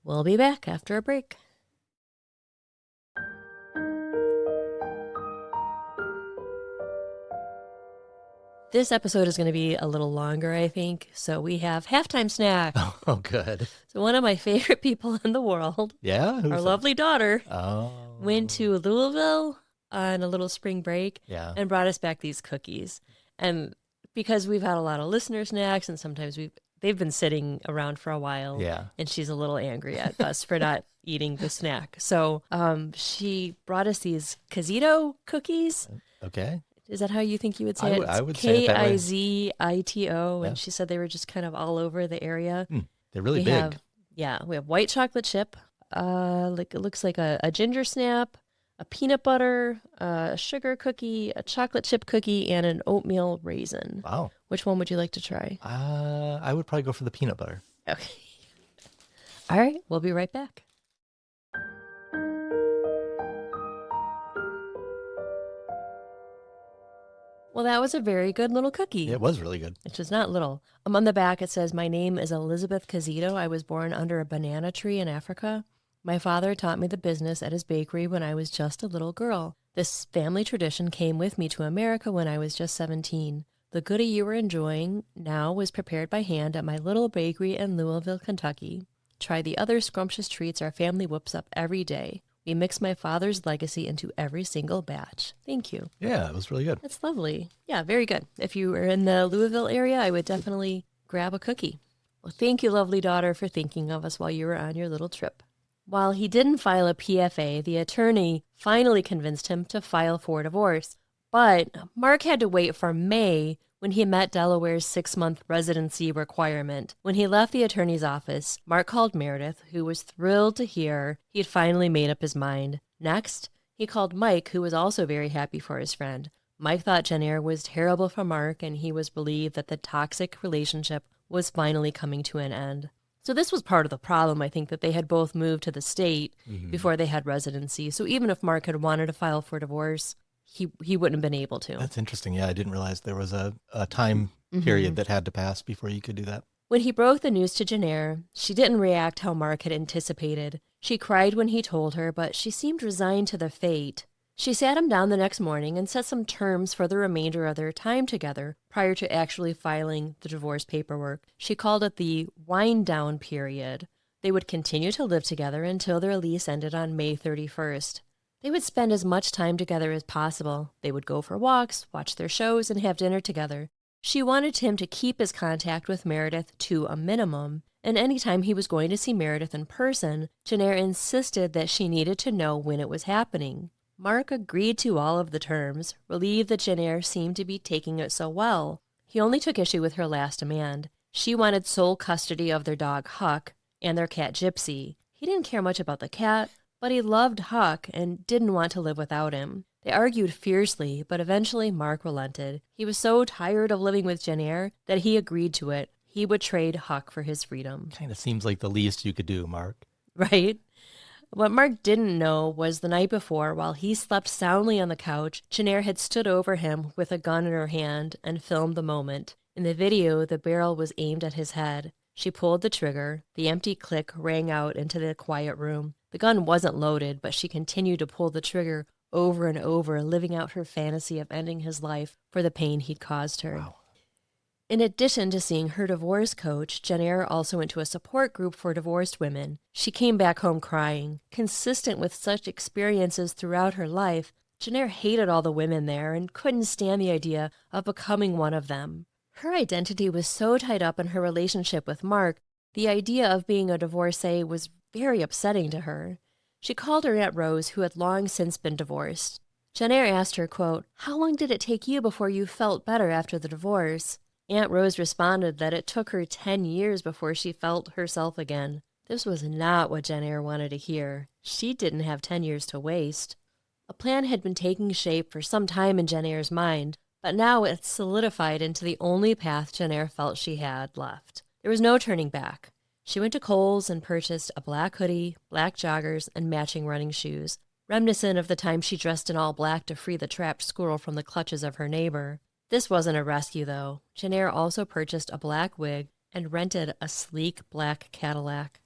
We'll be back after a break. This episode is going to be a little longer, I think. So we have halftime snack. Oh, good. So one of my favorite people in the world, Yeah? our lovely daughter, Oh. went to Louisville on a little spring break Yeah. and brought us back these cookies. And because we've had a lot of listener snacks and sometimes they've been sitting around for a while. Yeah. And she's a little angry at us for not eating the snack. So she brought us these Kizito cookies. Okay. Is that how you think you would say it? I would say it that way. Kizito, Yeah. and she said they were just kind of all over the area. They're really big. We have white chocolate chip, it looks like a ginger snap, a peanut butter, a sugar cookie, a chocolate chip cookie, and an oatmeal raisin. Wow. Which one would you like to try? I would probably go for the peanut butter. Okay. All right, we'll be right back. Well, that was a very good little cookie. It was really good. Which is not little. On the back, it says, "My name is Elizabeth Kizito. I was born under a banana tree in Africa. My father taught me the business at his bakery when I was just a little girl. This family tradition came with me to America when I was just 17. The goodie you were enjoying now was prepared by hand at my little bakery in Louisville, Kentucky. Try the other scrumptious treats our family whips up every day. We mix my father's legacy into every single batch. Thank you. Yeah, it was really good. That's lovely. Yeah, very good. If you were in the Louisville area, I would definitely grab a cookie. Well, thank you, lovely daughter, for thinking of us while you were on your little trip. While he didn't file a PFA, the attorney finally convinced him to file for divorce. But Mark had to wait for May when he met Delaware's 6-month residency requirement. When he left the attorney's office, Mark called Meredith, who was thrilled to hear he had finally made up his mind. Next, he called Mike, who was also very happy for his friend. Mike thought Jennair was terrible for Mark, and he was relieved that the toxic relationship was finally coming to an end. So this was part of the problem, I think, that they had both moved to the state before they had residency. So even if Mark had wanted to file for divorce, he wouldn't have been able to. That's interesting. Yeah, I didn't realize there was a time period that had to pass before you could do that. When he broke the news to Jennair, she didn't react how Mark had anticipated. She cried when he told her, but she seemed resigned to the fate. She sat him down the next morning and set some terms for the remainder of their time together prior to actually filing the divorce paperwork. She called it the wind-down period. They would continue to live together until their lease ended on May 31st. They would spend as much time together as possible. They would go for walks, watch their shows, and have dinner together. She wanted him to keep his contact with Meredith to a minimum, and anytime he was going to see Meredith in person, Jennair insisted that she needed to know when it was happening. Mark agreed to all of the terms, relieved that Jennair seemed to be taking it so well. He only took issue with her last demand. She wanted sole custody of their dog Huck and their cat Gypsy. He didn't care much about the cat, but he loved Huck and didn't want to live without him. They argued fiercely, but eventually Mark relented. He was so tired of living with Jennair that he agreed to it. He would trade Huck for his freedom. Kind of seems like the least you could do, Mark. Right? What Mark didn't know was the night before, while he slept soundly on the couch, Jennair had stood over him with a gun in her hand and filmed the moment. In the video, the barrel was aimed at his head. She pulled the trigger. The empty click rang out into the quiet room. The gun wasn't loaded, but she continued to pull the trigger over and over, living out her fantasy of ending his life for the pain he'd caused her. Wow. In addition to seeing her divorce coach, Jennair also went to a support group for divorced women. She came back home crying. Consistent with such experiences throughout her life, Jennair hated all the women there and couldn't stand the idea of becoming one of them. Her identity was so tied up in her relationship with Mark, the idea of being a divorcee was very upsetting to her. She called her Aunt Rose, who had long since been divorced. Jennair asked her, quote, "How long did it take you before you felt better after the divorce?" Aunt Rose responded that it took her 10 years before she felt herself again. This was not what Jennair wanted to hear. She didn't have 10 years to waste. A plan had been taking shape for some time in Jennair's mind, but now it solidified into the only path Jennair felt she had left. There was no turning back. She went to Kohl's and purchased a black hoodie, black joggers, and matching running shoes, reminiscent of the time she dressed in all black to free the trapped squirrel from the clutches of her neighbor. This wasn't a rescue, though. Jennair also purchased a black wig and rented a sleek black Cadillac.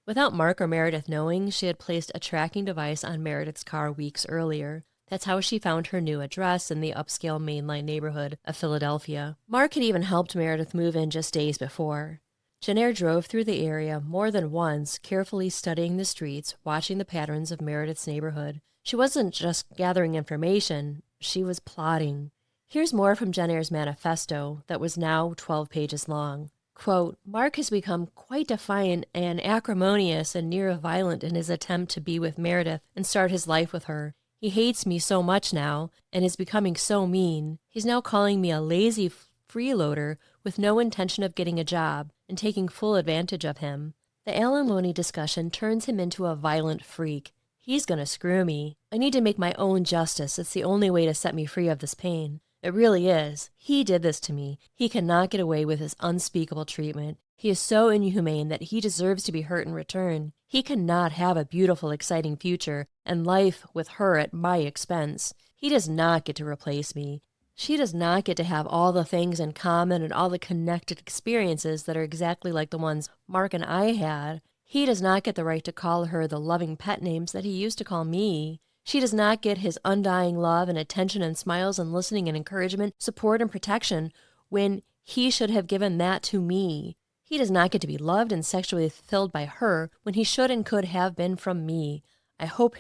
Without Mark or Meredith knowing, she had placed a tracking device on Meredith's car weeks earlier. That's how she found her new address in the upscale mainline neighborhood of Philadelphia. Mark had even helped Meredith move in just days before. Jennair drove through the area more than once, carefully studying the streets, watching the patterns of Meredith's neighborhood. She wasn't just gathering information, she was plotting. Here's more from Jennair's manifesto that was now 12 pages long. Quote, "Mark has become quite defiant and acrimonious and near violent in his attempt to be with Meredith and start his life with her. He hates me so much now and is becoming so mean. He's now calling me a lazy freeloader with no intention of getting a job and taking full advantage of him. The alimony discussion turns him into a violent freak. He's gonna screw me. I need to make my own justice. It's the only way to set me free of this pain. It really is. He did this to me. He cannot get away with his unspeakable treatment. He is so inhumane that he deserves to be hurt in return. He cannot have a beautiful, exciting future and life with her at my expense. He does not get to replace me. She does not get to have all the things in common and all the connected experiences that are exactly like the ones Mark and I had. He does not get the right to call her the loving pet names that he used to call me. She does not get his undying love and attention and smiles and listening and encouragement, support and protection, when he should have given that to me. He does not get to be loved and sexually fulfilled by her when he should and could have been from me. I hope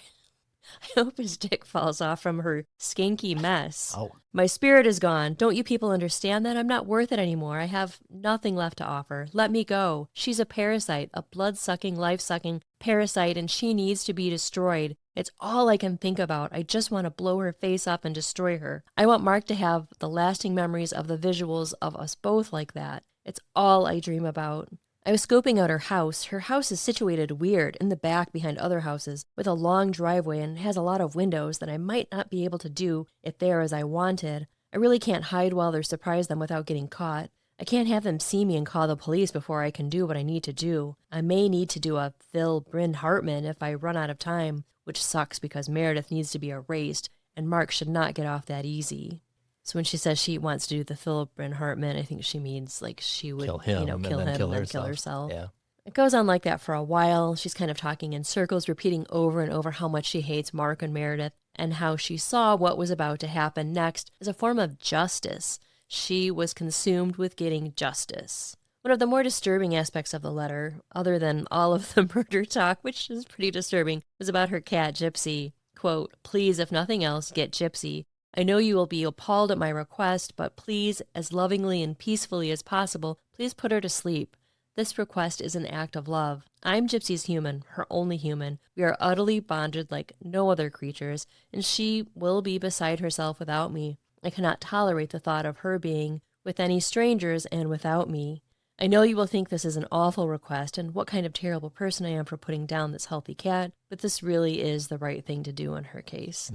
his dick falls off from her skanky mess. Oh. My spirit is gone. Don't you people understand that? I'm not worth it anymore. I have nothing left to offer. Let me go. She's a parasite, a blood-sucking, life-sucking parasite, and she needs to be destroyed. It's all I can think about. I just want to blow her face up and destroy her. I want Mark to have the lasting memories of the visuals of us both like that. It's all I dream about. I was scoping out her house. Her house is situated weird, in the back behind other houses, with a long driveway and has a lot of windows that I might not be able to do if they are as I wanted. I really can't hide while they're surprise them without getting caught. I can't have them see me and call the police before I can do what I need to do. I may need to do a Phil Bryn Hartman if I run out of time, which sucks because Meredith needs to be erased, and Mark should not get off that easy. So when she says she wants to do the Philip Bryn Hartman, I think she means like she would, Kill him, kill him and then kill herself. herself. Yeah. It goes on like that for a while. She's kind of talking in circles, repeating over and over how much she hates Mark and Meredith and how she saw what was about to happen next as a form of justice. She was consumed with getting justice. One of the more disturbing aspects of the letter, other than all of the murder talk, which is pretty disturbing, was about her cat, Gypsy. Quote, please, if nothing else, get Gypsy. I know you will be appalled at my request, but please, as lovingly and peacefully as possible, please put her to sleep. This request is an act of love. I'm Gypsy's human, her only human. We are utterly bonded like no other creatures, and she will be beside herself without me. I cannot tolerate the thought of her being with any strangers and without me. I know you will think this is an awful request and what kind of terrible person I am for putting down this healthy cat, but this really is the right thing to do in her case.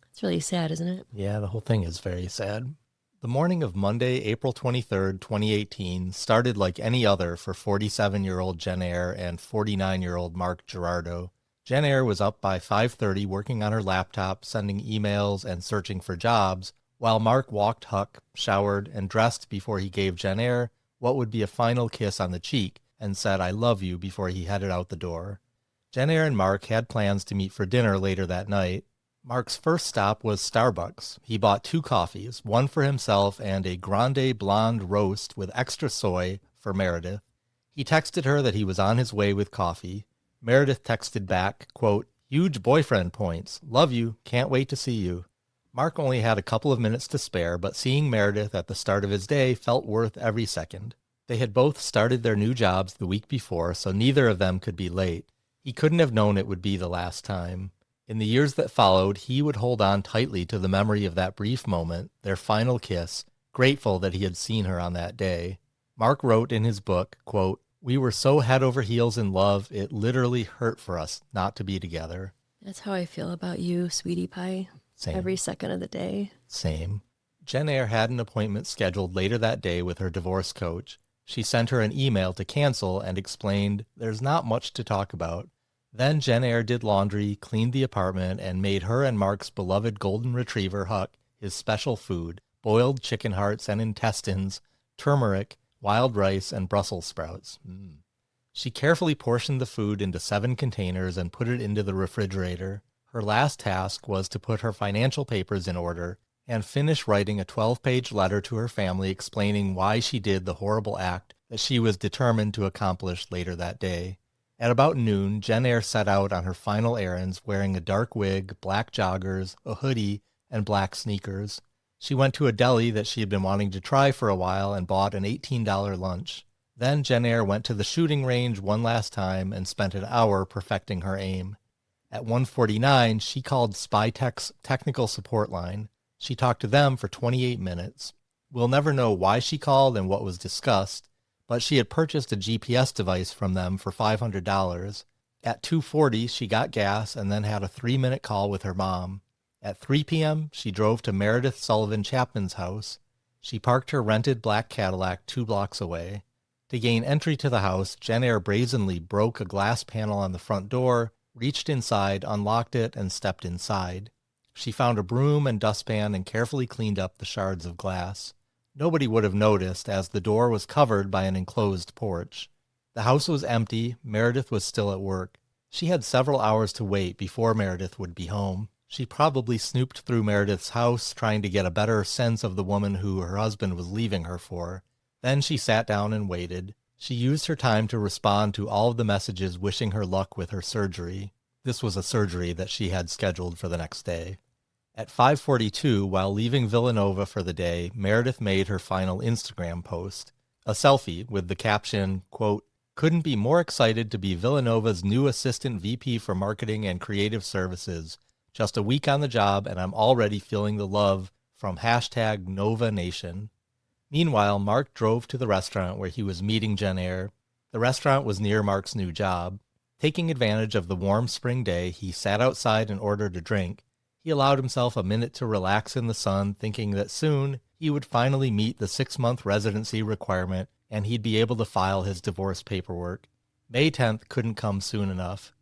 It's really sad, isn't it? Yeah, the whole thing is very sad. The morning of Monday, April 23rd, 2018, started like any other for 47-year-old Jennair and 49-year-old Mark Gerardot. Jennair was up by 5:30 working on her laptop, sending emails and searching for jobs, while Mark walked Huck, showered, and dressed before he gave Jennair what would be a final kiss on the cheek and said, I love you, before he headed out the door. Jennair and Mark had plans to meet for dinner later that night. Mark's first stop was Starbucks. He bought 2 coffees, one for himself and a grande blonde roast with extra soy for Meredith. He texted her that he was on his way with coffee. Meredith texted back, quote, huge boyfriend points. Love you. Can't wait to see you. Mark only had a couple of minutes to spare, but seeing Meredith at the start of his day felt worth every second. They had both started their new jobs the week before, so neither of them could be late. He couldn't have known it would be the last time. In the years that followed, he would hold on tightly to the memory of that brief moment, their final kiss, grateful that he had seen her on that day. Mark wrote in his book, quote, we were so head over heels in love, it literally hurt for us not to be together. That's how I feel about you, sweetie pie. Same. Every second of the day. Same. Jennair had an appointment scheduled later that day with her divorce coach. She sent her an email to cancel and explained, there's not much to talk about. Then Jennair did laundry, cleaned the apartment, and made her and Mark's beloved golden retriever, Huck, his special food, boiled chicken hearts and intestines, turmeric, wild rice, and Brussels sprouts. She carefully portioned the food into 7 containers and put it into the refrigerator. Her last task was to put her financial papers in order and finish writing a 12-page letter to her family explaining why she did the horrible act that she was determined to accomplish later that day. At about noon, Jennair set out on her final errands wearing a dark wig, black joggers, a hoodie, and black sneakers. She went to a deli that she had been wanting to try for a while and bought an $18 lunch. Then Jennair went to the shooting range one last time and spent an hour perfecting her aim. At 1:49, she called Spytech's technical support line. She talked to them for 28 minutes. We'll never know why she called and what was discussed, but she had purchased a GPS device from them for $500. At 2:40, she got gas and then had a 3-minute call with her mom. At 3 p.m., she drove to Meredith Sullivan Chapman's house. She parked her rented black Cadillac 2 blocks away. To gain entry to the house, Jennair brazenly broke a glass panel on the front door, reached inside, unlocked it, and stepped inside. She found a broom and dustpan and carefully cleaned up the shards of glass. Nobody would have noticed, as the door was covered by an enclosed porch. The house was empty. Meredith was still at work. She had several hours to wait before Meredith would be home. She probably snooped through Meredith's house, trying to get a better sense of the woman who her husband was leaving her for. Then she sat down and waited. She used her time to respond to all of the messages wishing her luck with her surgery. This was a surgery that she had scheduled for the next day. At 5:42, while leaving Villanova for the day, Meredith made her final Instagram post, a selfie with the caption, quote, "Couldn't be more excited to be Villanova's new assistant VP for marketing and creative services. Just a week on the job and I'm already feeling the love from hashtag Nova Nation." Meanwhile, Mark drove to the restaurant where he was meeting Jennair. The restaurant was near Mark's new job. Taking advantage of the warm spring day, he sat outside and ordered a drink. He allowed himself a minute to relax in the sun, thinking that soon he would finally meet the 6-month residency requirement and he'd be able to file his divorce paperwork. May 10th couldn't come soon enough.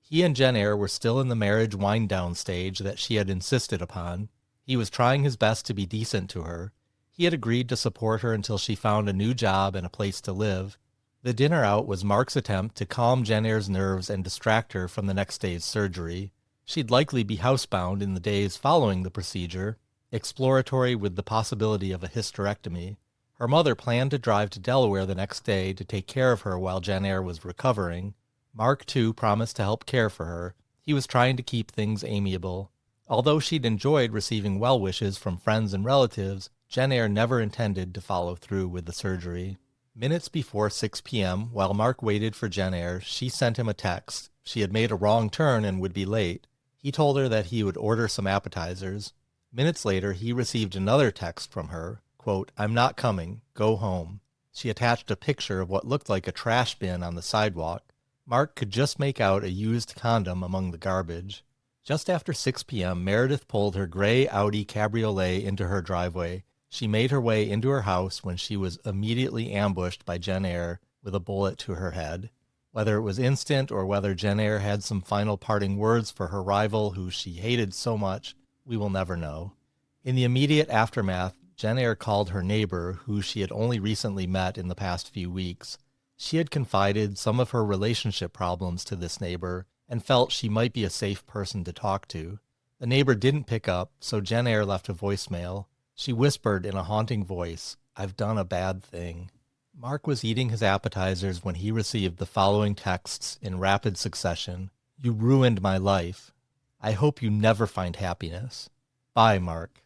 He and Jennair were still in the marriage wind-down stage that she had insisted upon. He was trying his best to be decent to her. He had agreed to support her until she found a new job and a place to live. The dinner out was Mark's attempt to calm Jennair's nerves and distract her from the next day's surgery. She'd likely be housebound in the days following the procedure, exploratory with the possibility of a hysterectomy. Her mother planned to drive to Delaware the next day to take care of her while Jennair was recovering. Mark, too, promised to help care for her. He was trying to keep things amiable. Although she'd enjoyed receiving well wishes from friends and relatives, Jennair never intended to follow through with the surgery. Minutes before 6 p.m., while Mark waited for Jennair, she sent him a text. She had made a wrong turn and would be late. He told her that he would order some appetizers. Minutes later, he received another text from her, quote, "I'm not coming. Go home." She attached a picture of what looked like a trash bin on the sidewalk. Mark could just make out a used condom among the garbage. Just after 6 p.m., Meredith pulled her gray Audi Cabriolet into her driveway. She made her way into her house when she was immediately ambushed by Jennair with a bullet to her head. Whether it was instant or whether Jennair had some final parting words for her rival who she hated so much, we will never know. In the immediate aftermath, Jennair called her neighbor, who she had only recently met in the past few weeks. She had confided some of her relationship problems to this neighbor and felt she might be a safe person to talk to. The neighbor didn't pick up, so Jennair left a voicemail. She whispered in a haunting voice, "I've done a bad thing." Mark was eating his appetizers when he received the following texts in rapid succession. "You ruined my life. I hope you never find happiness. Bye, Mark."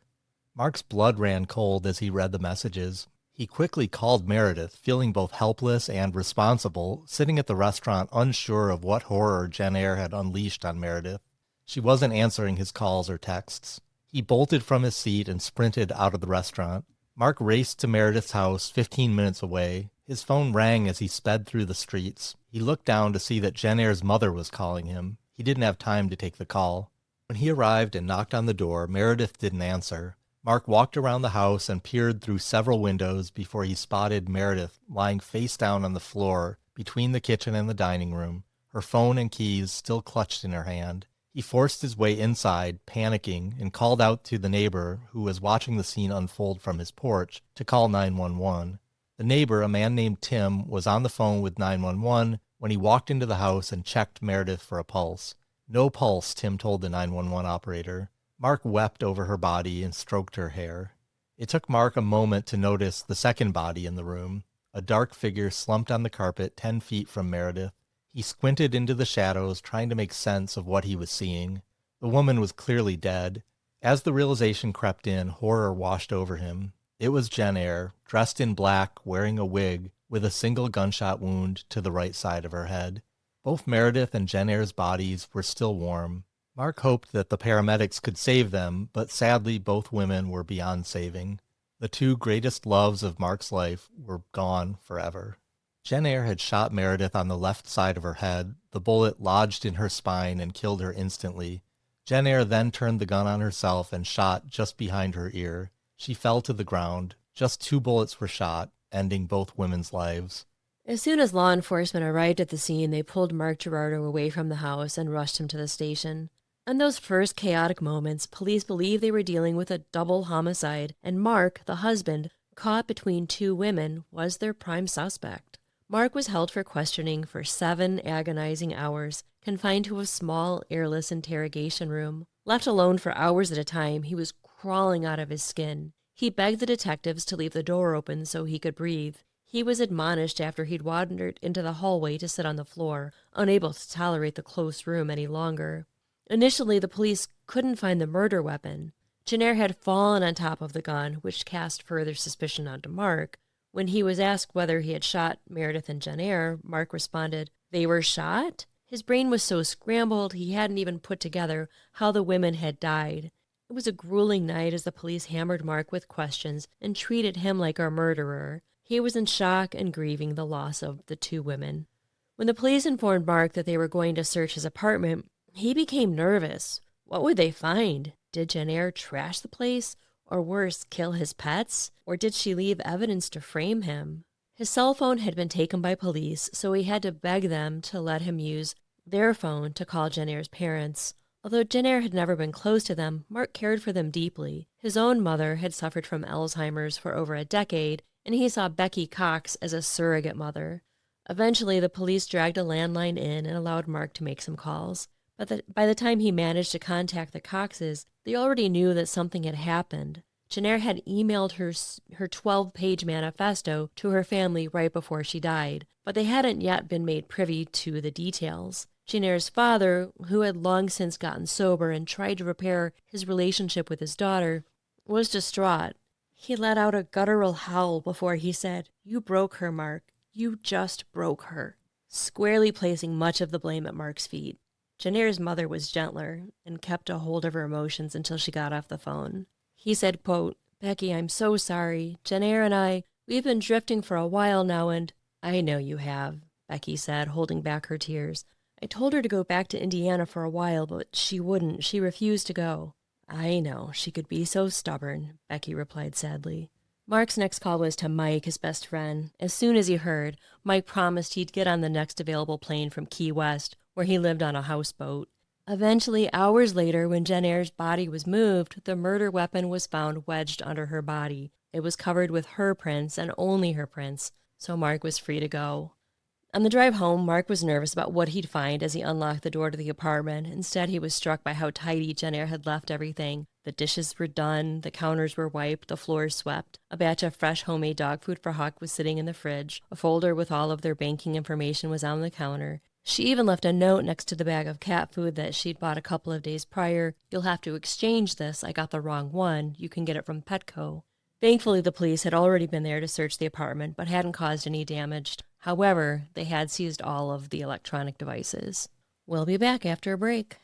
Mark's blood ran cold as he read the messages. He quickly called Meredith, feeling both helpless and responsible, sitting at the restaurant unsure of what horror Jennair had unleashed on Meredith. She wasn't answering his calls or texts. He bolted from his seat and sprinted out of the restaurant. Mark raced to Meredith's house 15 minutes away. His phone rang as he sped through the streets. He looked down to see that Jennair's mother was calling him. He didn't have time to take the call. When he arrived and knocked on the door, Meredith didn't answer. Mark walked around the house and peered through several windows before he spotted Meredith lying face down on the floor between the kitchen and the dining room, her phone and keys still clutched in her hand. He forced his way inside, panicking, and called out to the neighbor, who was watching the scene unfold from his porch, to call 911. The neighbor, a man named Tim, was on the phone with 911 when he walked into the house and checked Meredith for a pulse. "No pulse," Tim told the 911 operator. Mark wept over her body and stroked her hair. It took Mark a moment to notice the second body in the room, a dark figure slumped on the carpet 10 feet from Meredith. He squinted into the shadows, trying to make sense of what he was seeing. The woman was clearly dead. As the realization crept in, horror washed over him. It was Jennair, dressed in black, wearing a wig, with a single gunshot wound to the right side of her head. Both Meredith and Jennair's bodies were still warm. Mark hoped that the paramedics could save them, but sadly both women were beyond saving. The two greatest loves of Mark's life were gone forever. Jennair had shot Meredith on the left side of her head. The bullet lodged in her spine and killed her instantly. Jennair then turned the gun on herself and shot just behind her ear. She fell to the ground. Just 2 bullets were shot, ending both women's lives. As soon as law enforcement arrived at the scene, they pulled Mark Gerardot away from the house and rushed him to the station. In those first chaotic moments, police believed they were dealing with a double homicide, and Mark, the husband, caught between 2 women, was their prime suspect. Mark was held for questioning for 7 agonizing hours, confined to a small, airless interrogation room. Left alone for hours at a time, he was crawling out of his skin. He begged the detectives to leave the door open so he could breathe. He was admonished after he'd wandered into the hallway to sit on the floor, unable to tolerate the close room any longer. Initially, the police couldn't find the murder weapon. Jennair had fallen on top of the gun, which cast further suspicion onto Mark. When he was asked whether he had shot Meredith and Jennair, Mark responded, "They were shot?" His brain was so scrambled he hadn't even put together how the women had died. It was a grueling night as the police hammered Mark with questions and treated him like a murderer. He was in shock and grieving the loss of the two women. When the police informed Mark that they were going to search his apartment, he became nervous. What would they find? Did Jennair trash the place? Or worse, kill his pets? Or did she leave evidence to frame him? His cell phone had been taken by police, so he had to beg them to let him use their phone to call Jennair's parents. Although Jennair had never been close to them, Mark cared for them deeply. His own mother had suffered from Alzheimer's for over a decade, and he saw Becky Cox as a surrogate mother. Eventually, the police dragged a landline in and allowed Mark to make some calls. But by the time he managed to contact the Coxes, they already knew that something had happened. Jennair had emailed her 12-page manifesto to her family right before she died, but they hadn't yet been made privy to the details. Jennair's father, who had long since gotten sober and tried to repair his relationship with his daughter, was distraught. He let out a guttural howl before he said, "You broke her, Mark. You just broke her," squarely placing much of the blame at Mark's feet. Jennair's mother was gentler and kept a hold of her emotions until she got off the phone. He said, quote, "Becky, I'm so sorry. Jennair and we've been drifting for a while now and—" "I know you have," Becky said, holding back her tears. "I told her to go back to Indiana for a while, but she wouldn't. She refused to go." "I know. She could be so stubborn," Becky replied sadly. Mark's next call was to Mike, his best friend. As soon as he heard, Mike promised he'd get on the next available plane from Key West, where he lived on a houseboat. Eventually, hours later, when Jennair's body was moved, the murder weapon was found wedged under her body. It was covered with her prints and only her prints, so Mark was free to go. On the drive home, Mark was nervous about what he'd find as he unlocked the door to the apartment. Instead, he was struck by how tidy Jennair had left everything. The dishes were done, the counters were wiped, the floors swept. A batch of fresh homemade dog food for Huck was sitting in the fridge. A folder with all of their banking information was on the counter. She even left a note next to the bag of cat food that she'd bought a couple of days prior. "You'll have to exchange this. I got the wrong one. You can get it from Petco." Thankfully, the police had already been there to search the apartment, but hadn't caused any damage. However, they had seized all of the electronic devices. We'll be back after a break.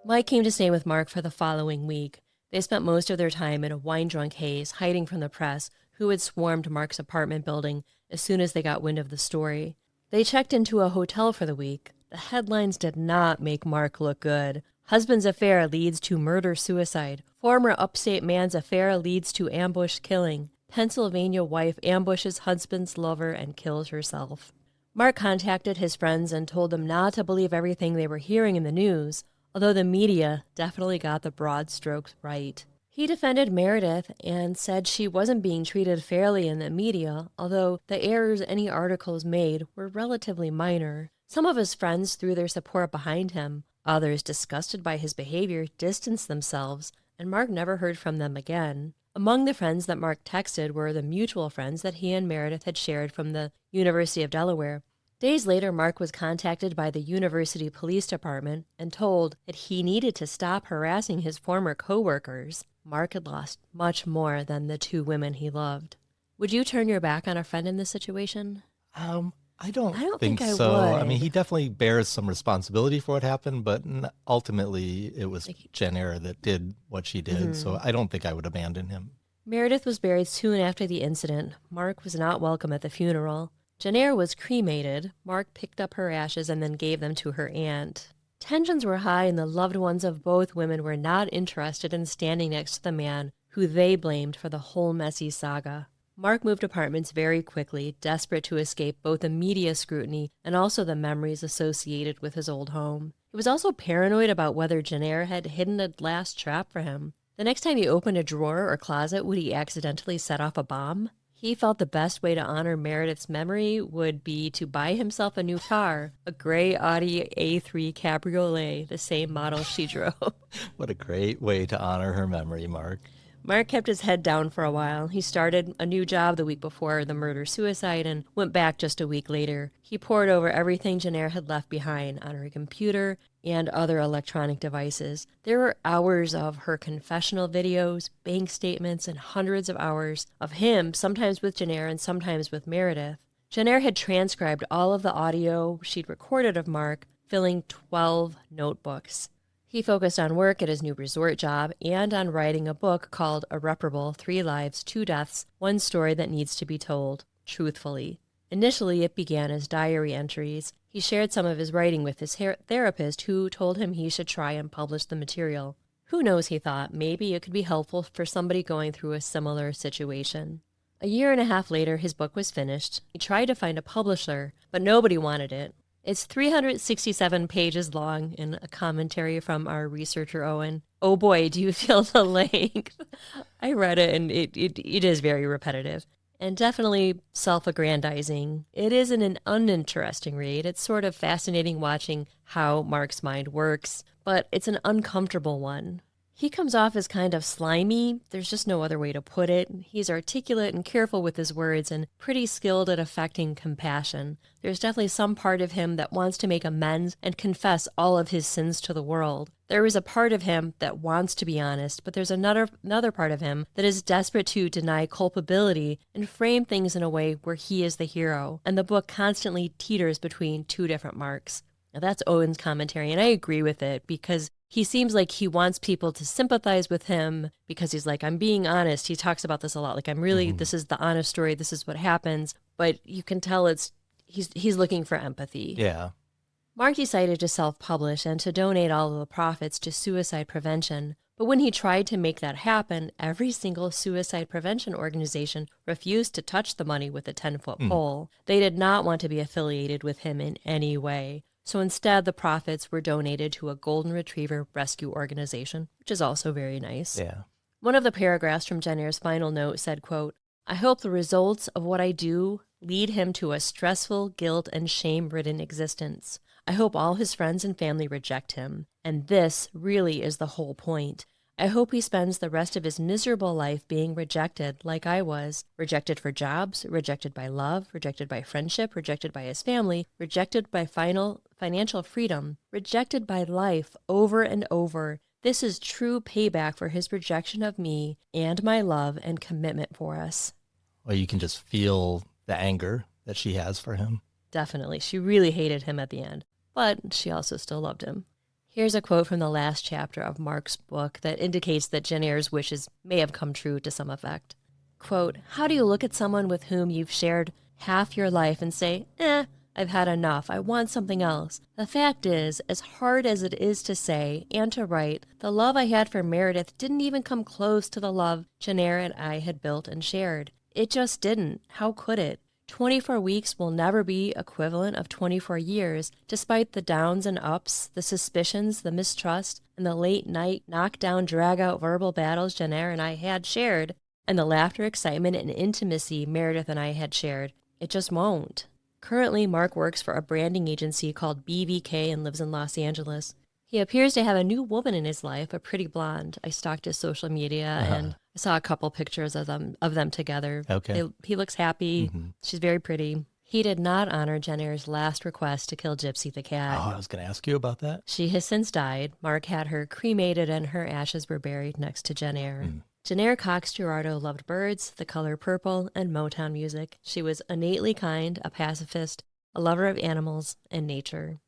Mike came to stay with Mark for the following week. They spent most of their time in a wine-drunk haze, hiding from the press, who had swarmed Mark's apartment building as soon as they got wind of the story. They checked into a hotel for the week. The headlines did not make Mark look good. Husband's affair leads to murder-suicide. Former upstate man's affair leads to ambush killing. Pennsylvania wife ambushes husband's lover and kills herself. Mark contacted his friends and told them not to believe everything they were hearing in the news, although the media definitely got the broad strokes right. He defended Meredith and said she wasn't being treated fairly in the media, although the errors any articles made were relatively minor. Some of his friends threw their support behind him. Others, disgusted by his behavior, distanced themselves, and Mark never heard from them again. Among the friends that Mark texted were the mutual friends that he and Meredith had shared from the University of Delaware. Days later, Mark was contacted by the University Police Department and told that he needed to stop harassing his former co-workers. Mark had lost much more than the two women he loved. Would you turn your back on a friend in this situation? I don't think I so. I mean, would. he definitely bears some responsibility for what happened, but ultimately it was Jennair that did what she did, so I don't think I would abandon him. Meredith was buried soon after the incident. Mark was not welcome at the funeral. Jennair was cremated. Mark picked up her ashes and then gave them to her aunt. Tensions were high, and the loved ones of both women were not interested in standing next to the man who they blamed for the whole messy saga. Mark moved apartments very quickly, desperate to escape both the media scrutiny and also the memories associated with his old home. He was also paranoid about whether Jennair had hidden a last trap for him. The next time he opened a drawer or closet, would he accidentally set off a bomb? He felt the best way to honor Meredith's memory would be to buy himself a new car, a gray Audi A3 Cabriolet, the same model she drove. What a great way to honor her memory, Mark. Mark kept his head down for a while. He started a new job the week before the murder-suicide and went back just a week later. He pored over everything Jennair had left behind on her computer and other electronic devices. There were hours of her confessional videos, bank statements, and hundreds of hours of him, sometimes with Jennair and sometimes with Meredith. Jennair had transcribed all of the audio she'd recorded of Mark, filling 12 notebooks. He focused on work at his new resort job and on writing a book called Irreparable: 3 Lives, 2 Deaths, One Story That Needs to Be Told, truthfully. Initially, it began as diary entries. He shared some of his writing with his therapist, who told him he should try and publish the material. Who knows, he thought, maybe it could be helpful for somebody going through a similar situation. A year and a half later, his book was finished. He tried to find a publisher, but nobody wanted it. It's 367 pages long in a commentary from our researcher, Owen. Oh boy, do you feel the length. I read it, and it is very repetitive and definitely self-aggrandizing. It isn't an uninteresting read. It's sort of fascinating watching how Mark's mind works, but it's an uncomfortable one. He comes off as kind of slimy. There's just no other way to put it. He's articulate and careful with his words and pretty skilled at affecting compassion. There's definitely some part of him that wants to make amends and confess all of his sins to the world. There is a part of him that wants to be honest, but there's another part of him that is desperate to deny culpability and frame things in a way where he is the hero. And the book constantly teeters between two different Marks. Now that's Owen's commentary, and I agree with it because he seems like he wants people to sympathize with him because he's like, I'm being honest. He talks about this a lot. Like, I'm really, this is the honest story. This is what happens. But you can tell he's looking for empathy. Yeah. Mark decided to self-publish and to donate all of the profits to suicide prevention. But when he tried to make that happen, every single suicide prevention organization refused to touch the money with a 10-foot pole. They did not want to be affiliated with him in any way. So instead, the profits were donated to a golden retriever rescue organization, which is also very nice. Yeah. One of the paragraphs from Jennair's final note said, quote, I hope the results of what I do lead him to a stressful, guilt, and shame-ridden existence. I hope all his friends and family reject him. And this really is the whole point. I hope he spends the rest of his miserable life being rejected like I was. Rejected for jobs, rejected by love, rejected by friendship, rejected by his family, rejected by financial freedom, rejected by life over and over. This is true payback for his rejection of me and my love and commitment for us. Well, you can just feel the anger that she has for him. Definitely. She really hated him at the end, but she also still loved him. Here's a quote from the last chapter of Mark's book that indicates that Jennair's wishes may have come true to some effect. Quote, how do you look at someone with whom you've shared half your life and say, I've had enough, I want something else? The fact is, as hard as it is to say and to write, the love I had for Meredith didn't even come close to the love Jennair and I had built and shared. It just didn't. How could it? 24 weeks will never be equivalent of 24 years, despite the downs and ups, the suspicions, the mistrust, and the late-night, knock-down, drag-out verbal battles Jennair and I had shared, and the laughter, excitement, and intimacy Meredith and I had shared. It just won't. Currently, Mark works for a branding agency called BVK and lives in Los Angeles. He appears to have a new woman in his life, a pretty blonde. I stalked his social media and I saw a couple pictures of them together. Okay. He looks happy. She's very pretty. He did not honor Jennair's last request to kill Gypsy the cat. Oh, I was going to ask you about that. She has since died. Mark had her cremated and her ashes were buried next to Jennair. Jennair Cox Gerardot loved birds, the color purple, and Motown music. She was innately kind, a pacifist, a lover of animals and nature.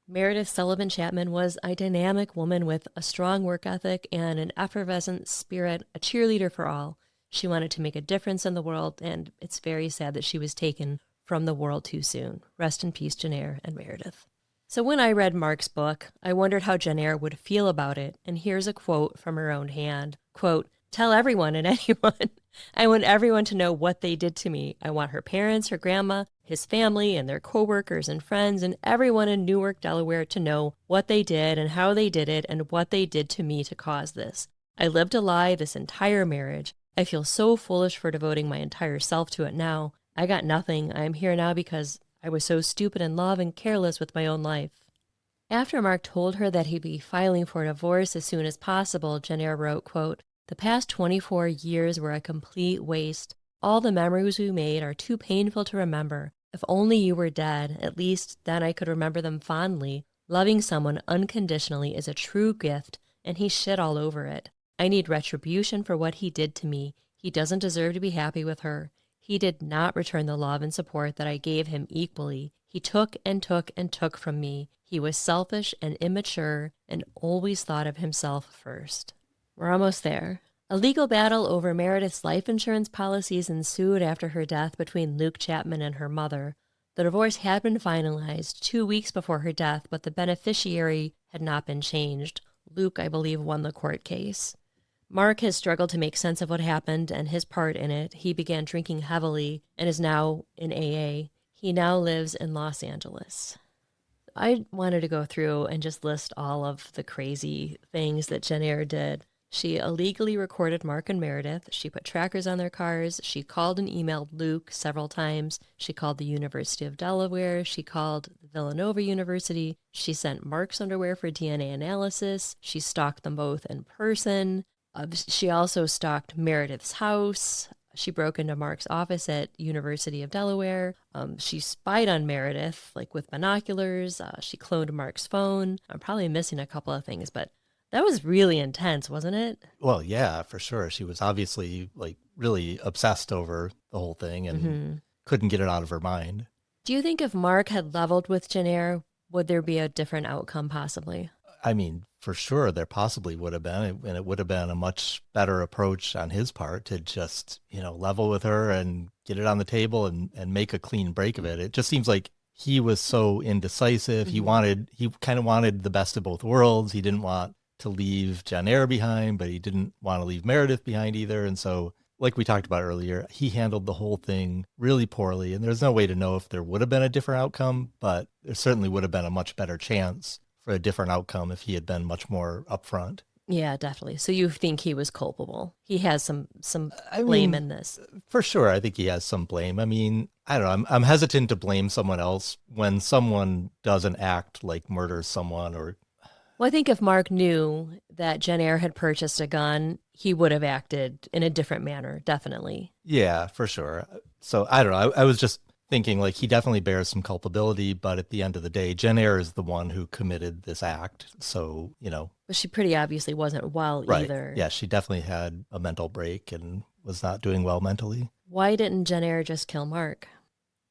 Meredith Sullivan Chapman was a dynamic woman with a strong work ethic and an effervescent spirit, a cheerleader for all. She wanted to make a difference in the world, and it's very sad that she was taken from the world too soon. Rest in peace, Jennair and Meredith. So when I read Mark's book, I wondered how Jennair would feel about it, and here's a quote from her own hand. Quote, tell everyone and anyone. I want everyone to know what they did to me. I want her parents, her grandma, his family, and their coworkers and friends, and everyone in Newark, Delaware to know what they did and how they did it and what they did to me to cause this. I lived a lie this entire marriage. I feel so foolish for devoting my entire self to it now. I got nothing. I am here now because I was so stupid in love and careless with my own life. After Mark told her that he'd be filing for a divorce as soon as possible, Jennair wrote, quote, "The past 24 years were a complete waste. All the memories we made are too painful to remember. If only you were dead, at least then I could remember them fondly. Loving someone unconditionally is a true gift, and he shit all over it. I need retribution for what he did to me. He doesn't deserve to be happy with her. He did not return the love and support that I gave him equally. He took and took and took from me. He was selfish and immature and always thought of himself first." We're almost there. A legal battle over Meredith's life insurance policies ensued after her death between Luke Chapman and her mother. The divorce had been finalized 2 weeks before her death, but the beneficiary had not been changed. Luke, I believe, won the court case. Mark has struggled to make sense of what happened and his part in it. He began drinking heavily and is now in AA. He now lives in Los Angeles. I wanted to go through and just list all of the crazy things that Jennair did. She illegally recorded Mark and Meredith. She put trackers on their cars. She called and emailed Luke several times. She called the University of Delaware. She called Villanova University. She sent Mark's underwear for DNA analysis. She stalked them both in person. She also stalked Meredith's house. She broke into Mark's office at University of Delaware. She spied on Meredith, like with binoculars. She cloned Mark's phone. I'm probably missing a couple of things, but that was really intense, wasn't it? Well, yeah, for sure. She was obviously like really obsessed over the whole thing and couldn't get it out of her mind. Do you think if Mark had leveled with Jennair, would there be a different outcome possibly? I mean, for sure, there possibly would have been, and it would have been a much better approach on his part to just, level with her and get it on the table and make a clean break of it. It just seems like he was so indecisive. He kind of wanted the best of both worlds. He didn't want to leave Jennair behind, but he didn't want to leave Meredith behind either. And so, like we talked about earlier, he handled the whole thing really poorly. And there's no way to know if there would have been a different outcome, but there certainly would have been a much better chance for a different outcome if he had been much more upfront. Yeah, definitely. So you think he was culpable? He has some blame in this. For sure, I think he has some blame. I mean, I don't know. I'm hesitant to blame someone else when someone doesn't act like murders someone or... Well, I think if Mark knew that Jennair had purchased a gun, he would have acted in a different manner, definitely. Yeah, for sure. So I don't know. I was just thinking like he definitely bears some culpability, but at the end of the day, Jennair is the one who committed this act. So, But she pretty obviously wasn't well right. either. Yeah, she definitely had a mental break and was not doing well mentally. Why didn't Jennair just kill Mark?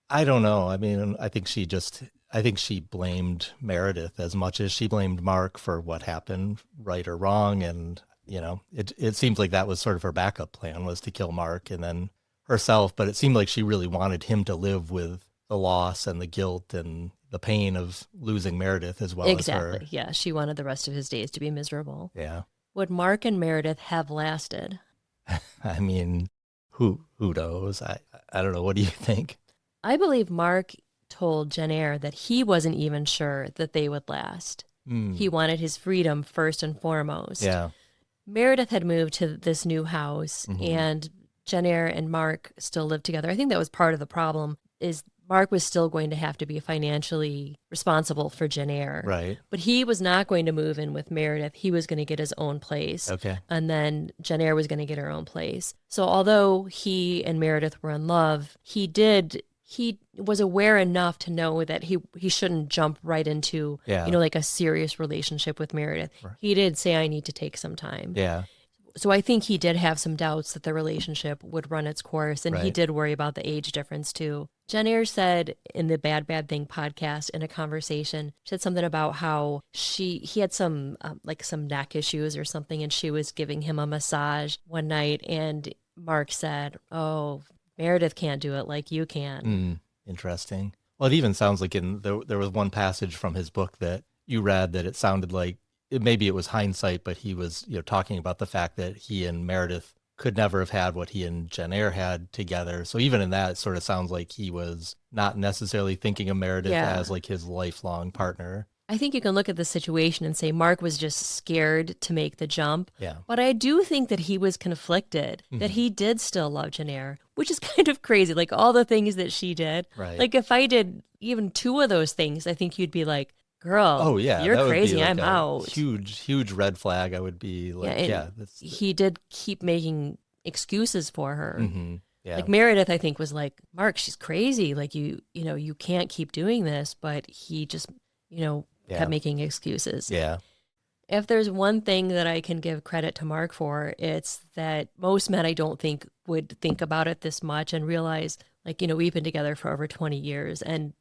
I don't know. I mean, I think she blamed Meredith as much as she blamed Mark for what happened, right or wrong. And, it seems like that was sort of her backup plan, was to kill Mark and then herself. But it seemed like she really wanted him to live with the loss and the guilt and the pain of losing Meredith as well as her. Exactly. Yeah, she wanted the rest of his days to be miserable. Yeah. Would Mark and Meredith have lasted? I mean, who knows? I don't know. What do you think? I believe Mark told Jennair that he wasn't even sure that they would last. He wanted his freedom first and foremost. Yeah. Meredith had moved to this new house, and Jennair and Mark still lived together. I think that was part of the problem, is Mark was still going to have to be financially responsible for Jennair. Right. But he was not going to move in with Meredith. He was going to get his own place. Okay. And then Jennair was going to get her own place. So although he and Meredith were in love, he was aware enough to know that he shouldn't jump right into, like a serious relationship with Meredith. Right. He did say, I need to take some time. Yeah. So I think he did have some doubts that the relationship would run its course, and he did worry about the age difference too. Jennair said in the Bad Bad Thing podcast in a conversation, she said something about how he had some some neck issues or something, and she was giving him a massage one night, and Mark said, "Oh, Meredith can't do it like you can." Interesting. Well, it even sounds like there was one passage from his book that you read that it sounded like maybe it was hindsight, but he was talking about the fact that he and Meredith could never have had what he and Jennair had together. So even in that, it sort of sounds like he was not necessarily thinking of Meredith as like his lifelong partner. I think you can look at the situation and say Mark was just scared to make the jump. Yeah. But I do think that he was conflicted, that he did still love Jennair, which is kind of crazy. Like all the things that she did. Right. Like if I did even 2 of those things, I think you'd be like, girl, Oh yeah, you're that would be crazy, like I'm a out. huge red flag. I would be like, Yeah, he did keep making excuses for her. Yeah. Like Meredith, I think, was like, Mark, she's crazy. Like you know, you can't keep doing this. But he just, kept making excuses. Yeah. If there's one thing that I can give credit to Mark for, it's that most men I don't think would think about it this much and realize, like, we've been together for over 20 years and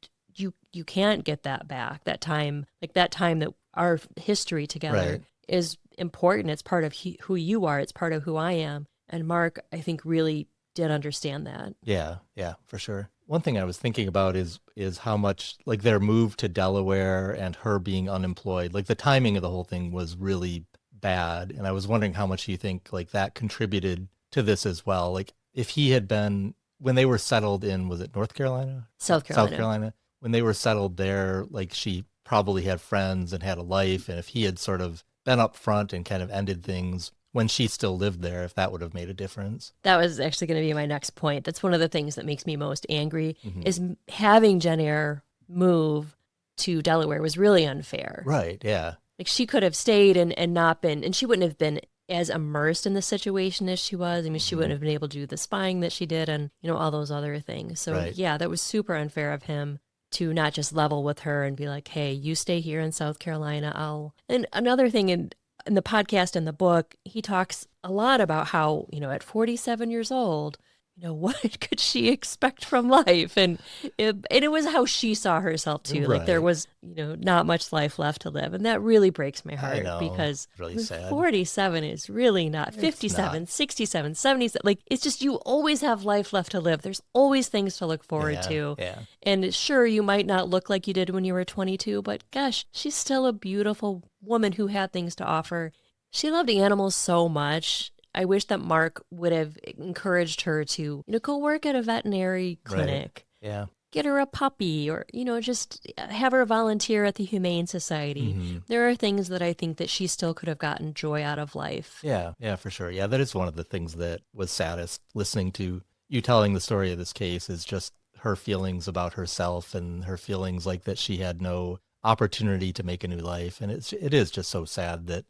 you can't get that back. That time that our history together is important. It's part of who you are. It's part of who I am. And Mark, I think, really did understand that. Yeah, for sure. One thing I was thinking about is how much, like, their move to Delaware and her being unemployed, like the timing of the whole thing was really bad. And I was wondering how much you think like that contributed to this as well. Like if he had been, when they were settled in, was it North Carolina? South Carolina. South Carolina. When they were settled there, like she probably had friends and had a life. And if he had sort of been up front and kind of ended things when she still lived there, if that would have made a difference. That was actually going to be my next point. That's one of the things that makes me most angry is having Jennair move to Delaware was really unfair. Right, yeah. Like she could have stayed and not been, and she wouldn't have been as immersed in the situation as she was. I mean, she wouldn't have been able to do the spying that she did and, all those other things. So yeah, that was super unfair of him to not just level with her and be like, hey, you stay here in South Carolina. And another thing in the podcast and the book, he talks a lot about how, at 47 years old, what could she expect from life? And it was how she saw herself too. Like there was, not much life left to live. And that really breaks my heart because really sad. 47 is really not 57, 67, 77. Like it's just, you always have life left to live. There's always things to look forward to. Yeah. And sure, you might not look like you did when you were 22, but gosh, she's still a beautiful woman who had things to offer. She loved animals so much. I wish that Mark would have encouraged her to, go work at a veterinary clinic. Right. Yeah. Get her a puppy or, just have her volunteer at the Humane Society. There are things that I think that she still could have gotten joy out of life. Yeah, for sure. Yeah, that is one of the things that was saddest listening to you telling the story of this case is just her feelings about herself and her feelings like that she had no opportunity to make a new life. And it is just so sad that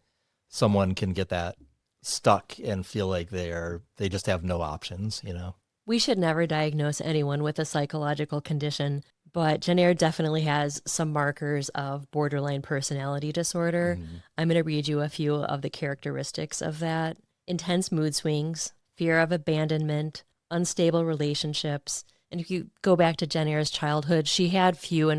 someone can get that stuck and feel like they just have no options, We should never diagnose anyone with a psychological condition, but Jennair definitely has some markers of borderline personality disorder. I'm going to read you a few of the characteristics of that. Intense mood swings, fear of abandonment, unstable relationships. And if you go back to Jennair's childhood, she had few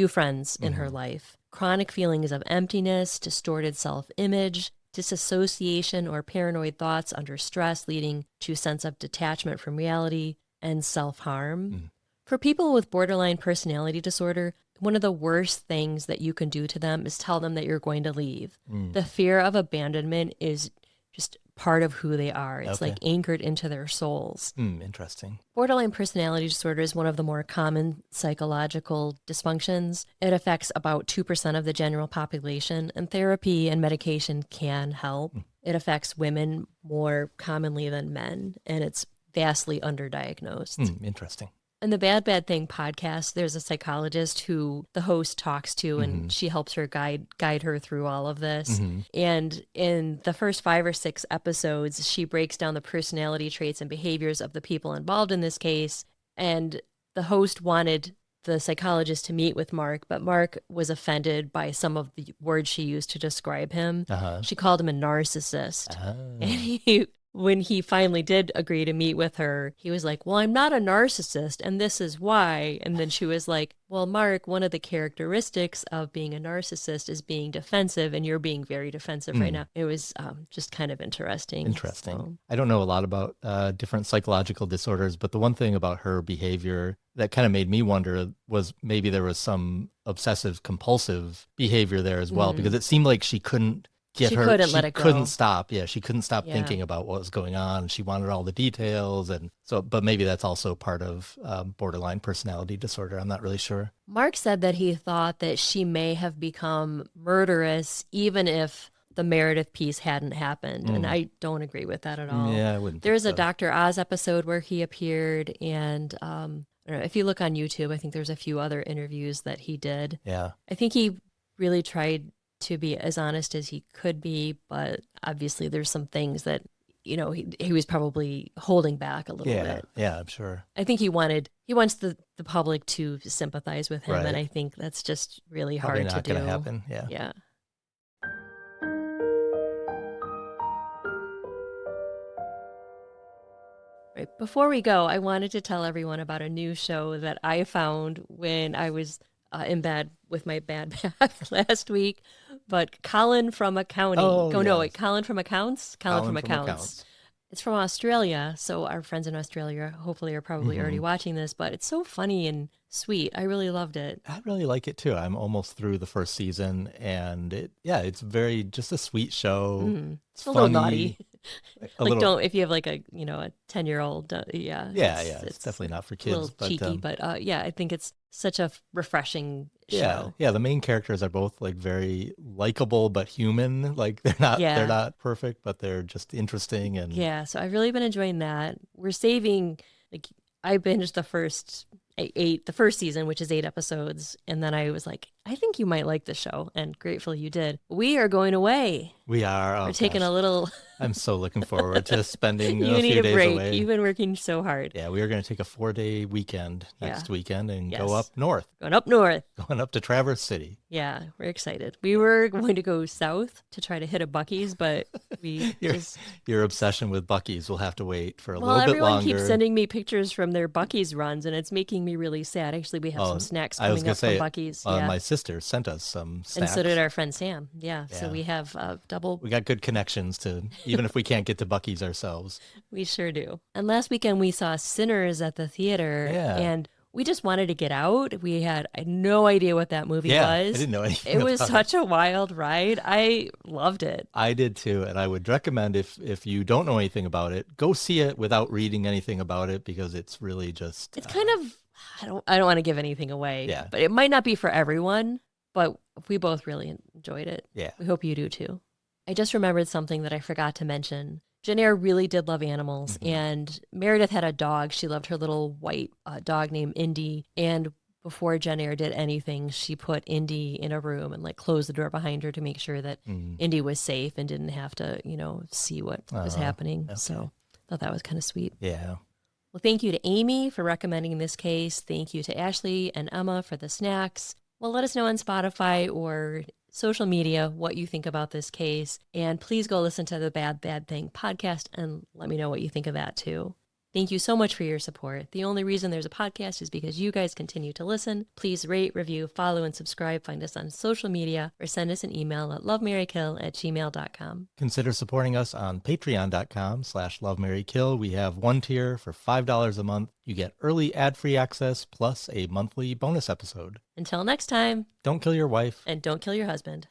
friends in her life. Chronic feelings of emptiness, distorted self-image, disassociation or paranoid thoughts under stress leading to a sense of detachment from reality, and self-harm. For people with borderline personality disorder, one of the worst things that you can do to them is tell them that you're going to leave. The fear of abandonment is just part of who they are. It's like anchored into their souls. Interesting. Borderline personality disorder is one of the more common psychological dysfunctions. It affects about 2% of the general population, and therapy and medication can help. It affects women more commonly than men, and it's vastly underdiagnosed. Interesting. In the Bad Thing podcast, there's a psychologist who the host talks to, and she helps her guide her through all of this. And in the first 5 or 6 episodes, she breaks down the personality traits and behaviors of the people involved in this case. And the host wanted the psychologist to meet with Mark, but Mark was offended by some of the words she used to describe him. She called him a narcissist. And when he finally did agree to meet with her, he was like, well, I'm not a narcissist, and this is why. And then she was like, well, Mark, one of the characteristics of being a narcissist is being defensive, and you're being very defensive right now. It was just kind of interesting. So. I don't know a lot about different psychological disorders, but the one thing about her behavior that kind of made me wonder was maybe there was some obsessive compulsive behavior there as well, because it seemed like she couldn't get She her. couldn't She let it go. couldn't stop. Yeah, she couldn't stop Yeah. thinking about what was going on. She wanted all the details, and so. But maybe that's also part of borderline personality disorder. I'm not really sure. Mark said that he thought that she may have become murderous even if the Meredith piece hadn't happened. And I don't agree with that at all. Yeah, I wouldn't. There's think a so. Dr. Oz episode where he appeared, and I don't know, if you look on YouTube, I think there's a few other interviews that he did. Yeah. I think he really tried to be as honest as he could be, but obviously there's some things that, he was probably holding back a little bit. Yeah, I'm sure. I think he wants the public to sympathize with him, Right. and I think that's just really Probably hard not to do. going to happen. Yeah. Yeah. Right. Before we go, I wanted to tell everyone about a new show that I found when I was in bed with my bad back last week. But Colin from Accounting. Oh, No, yes. wait, Colin from Accounts? Colin from Accounts. It's from Australia, so our friends in Australia hopefully are probably already watching this, but it's so funny and sweet. I really loved it. I really like it too. I'm almost through the first season, and it's very just a sweet show. It's a little funny, naughty. a little. Don't, if you have like a 10-year-old, It's definitely not for a kids. little but cheeky, but I think it's such a refreshing show. yeah. The main characters are both like very likable but human. Like they're not perfect, but they're just interesting and Yeah, so I've really been enjoying that. We're saving, I binged the first season, which is 8 episodes, and then I was like, I think you might like the show, and gratefully you did. We are going away. We are. Oh, We're taking gosh. a little. I'm so looking forward to spending You a need few a days break. away. You've been working so hard. Yeah, we are going to take a 4-day weekend next weekend and Yes. go up north, Going up north. going up to Traverse City. Yeah, we're excited. We were going to go south to try to hit a Buc-ee's, but we Your obsession with Buc-ee's will have to wait for a little bit everyone longer. keeps sending me pictures from their Buc-ee's runs, and it's making me really sad. Actually, we have some snacks I was coming gonna up say, from Buc-ee's. my sister sent us some snacks. And so did our friend Sam. Yeah, so Yeah. we have double. We got good connections to, even if we can't get to Buc-ee's ourselves. We sure do. And last weekend we saw Sinners at the theater, Yeah. and we just wanted to get out. I had no idea what that movie Yeah, I was. didn't know anything It was about such a wild ride. I loved it. I did too, and I would recommend if you don't know anything about it, go see it without reading anything about it because it's really just It's kind of I don't want to give anything away. Yeah. But it might not be for everyone, but we both really enjoyed it. Yeah. We hope you do too. I just remembered something that I forgot to mention. Jennair really did love animals, and Meredith had a dog. She loved her little white dog named Indy, and before Jennair did anything, she put Indy in a room and closed the door behind her to make sure that Indy was safe and didn't have to, see what was happening. okay. So I thought that was kind of sweet. Yeah. Well, thank you to Amy for recommending this case. Thank you to Ashley and Emma for the snacks. Well, let us know on Spotify or social media what you think about this case. And please go listen to the Bad Bad Thing podcast and let me know what you think of that too. Thank you so much for your support. The only reason there's a podcast is because you guys continue to listen. Please rate, review, follow, and subscribe. Find us on social media or send us an email at lovemarykill@gmail.com. Consider supporting us on patreon.com/lovemarykill. We have one tier for $5 a month. You get early ad-free access plus a monthly bonus episode. Until next time, Don't kill your wife. and don't kill your husband.